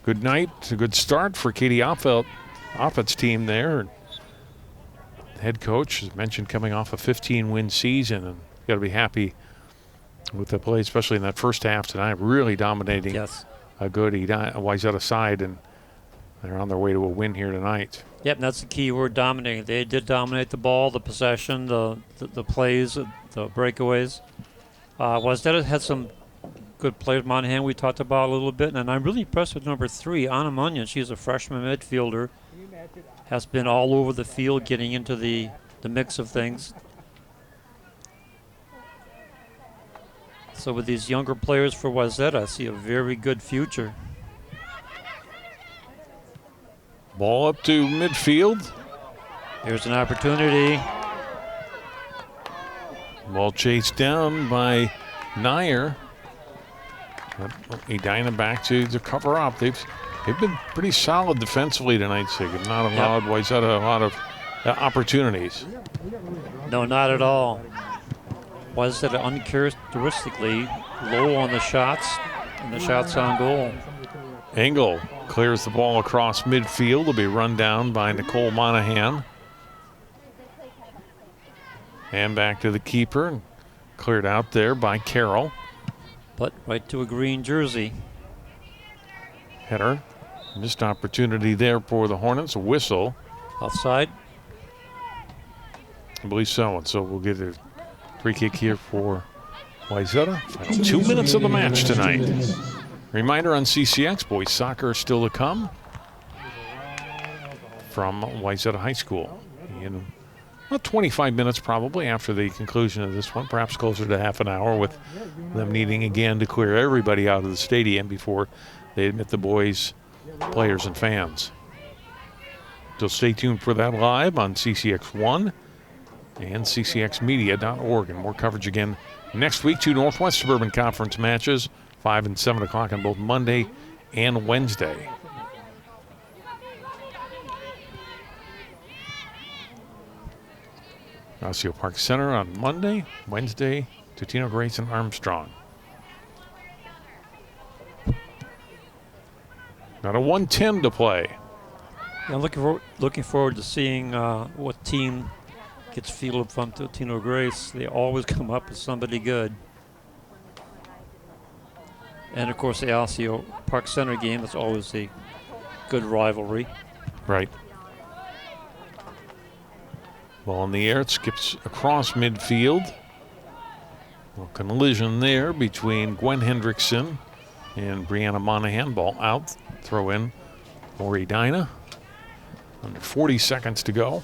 Good night, a good start for Katie Offit's team there. Head coach, as mentioned, coming off a 15-win season, and got to be happy with the play, especially in that first half tonight. Really dominating a good Wayzata side, and they're on their way to a win here tonight. Yep, and that's the key word, dominating. They did dominate the ball, the possession, the plays, the breakaways. Wayzata had some good players. Monahan we talked about a little bit, and I'm really impressed with number 3, Anna Munyon. She's a freshman midfielder. Has been all over the field, getting into the mix of things. So with these younger players for Wayzata, I see a very good future. Ball up to midfield. There's an opportunity. Ball chased down by Nair. Edina back to cover up. They've been pretty solid defensively tonight, Sig. Have not allowed Wayzata a lot of opportunities. No, not at all. Wayzata uncharacteristically low on the shots, and the shots on goal. Engel clears the ball across midfield. Will be run down by Nicole Monahan. And back to the keeper. Cleared out there by Carroll. But right to a green jersey. Header. Missed opportunity there for the Hornets. A whistle. Offside? I believe so. And so we'll get a free kick here for Wayzata. Final 2 minutes of the match tonight. Reminder on CCX, boys soccer is still to come from Wayzata High School in about 25 minutes probably after the conclusion of this one, perhaps closer to half an hour, with them needing again to clear everybody out of the stadium before they admit the boys, players, and fans. So stay tuned for that live on CCX1 and ccxmedia.org. And more coverage again next week. 2 Northwest Suburban Conference matches, 5 and 7 o'clock on both Monday and Wednesday. Osseo Park Center on Monday, Wednesday, Totino, Grace, and Armstrong. Got a 1:10 to play. Yeah, looking forward to seeing what team gets fielded from Totino Grace. They always come up with somebody good. And of course the Osseo Park Center game is always a good rivalry. Right. Ball in the air, it skips across midfield. A collision there between Gwen Hendrickson and Brianna Monahan. Ball out, throw in for Edina. Under 40 seconds to go.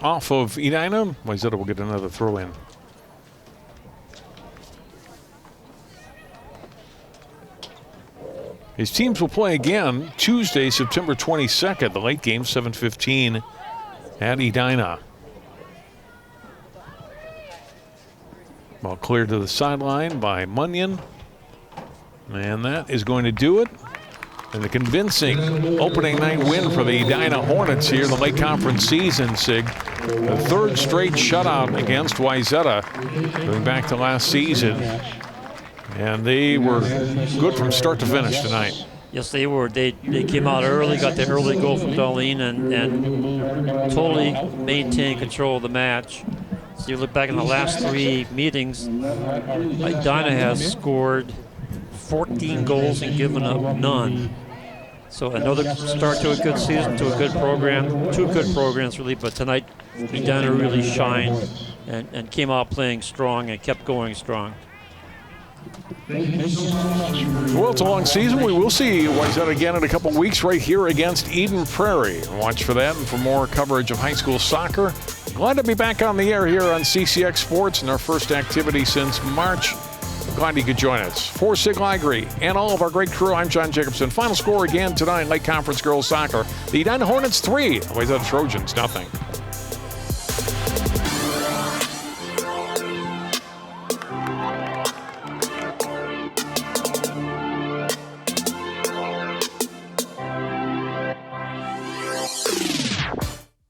Off of Edina, Wayzata will get another throw in. His teams will play again Tuesday, September 22nd, the late game, 7:15 at Edina. Ball cleared to the sideline by Munyon. And that is going to do it. And the convincing opening night win for the Edina Hornets here in the late conference season, Sig. The 3rd straight shutout against Wayzata going back to last season. And they were good from start to finish tonight. Yes, they were. They came out early, got the early goal from Darlene, and totally maintained control of the match. So you look back in the last 3 meetings, Edina has scored 14 goals and given up none. So another start to a good season, to a good program, 2 good programs really, but tonight Edina really shined and came out playing strong and kept going strong. Well, it's a long season. We will see Wayzata again in a couple weeks right here against Eden Prairie. Watch for that and for more coverage of high school soccer. Glad to be back on the air here on CCX Sports in our first activity since March. Glad you could join us. For Sig Ligry and all of our great crew, I'm John Jacobson. Final score again tonight, late conference girls soccer. The Edina Hornets 3, Wayzata Trojans nothing.